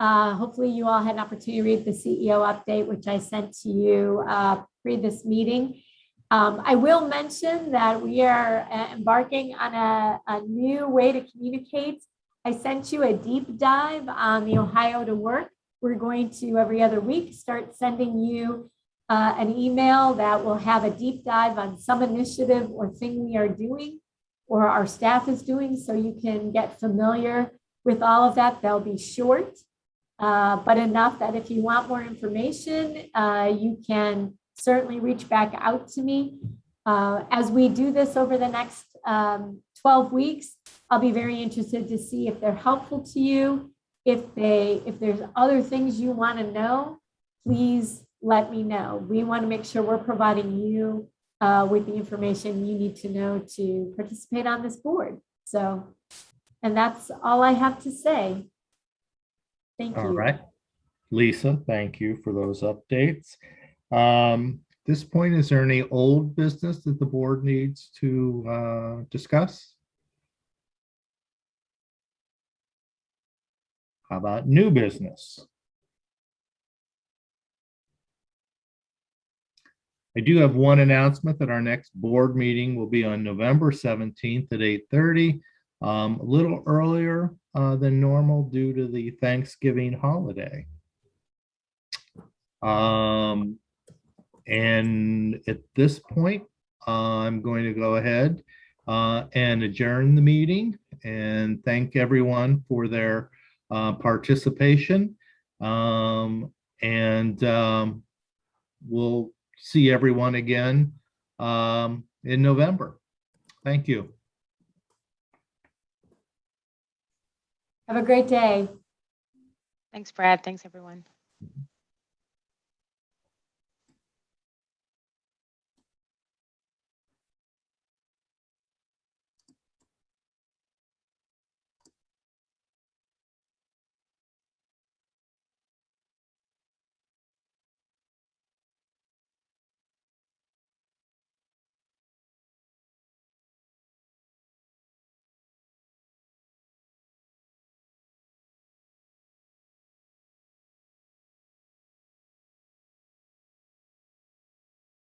hopefully you all had an opportunity to read the CEO update, which I sent to you pre this meeting. I will mention that we are embarking on a new way to communicate. I sent you a deep dive on the Ohio to Work. We're going to every other week start sending you an email that will have a deep dive on some initiative or thing we are doing or our staff is doing, so you can get familiar with all of that. They'll be short, but enough that if you want more information, you can certainly reach back out to me. As we do this over the next 12 weeks, I'll be very interested to see if they're helpful to you. If there's other things you want to know, please let me know. We want to make sure we're providing you with the information you need to know to participate on this board. So, and that's all I have to say. Thank you. All right. Lisa, thank you for those updates. At this point, is there any old business that the board needs to discuss? How about new business? I do have one announcement that our next board meeting will be on November 17th at 8:30, a little earlier than normal due to the Thanksgiving holiday. And at this point, I'm going to go ahead and adjourn the meeting and thank everyone for their participation. We'll see everyone again in November. Thank you. Have a great day. Thanks, Brad. Thanks, everyone.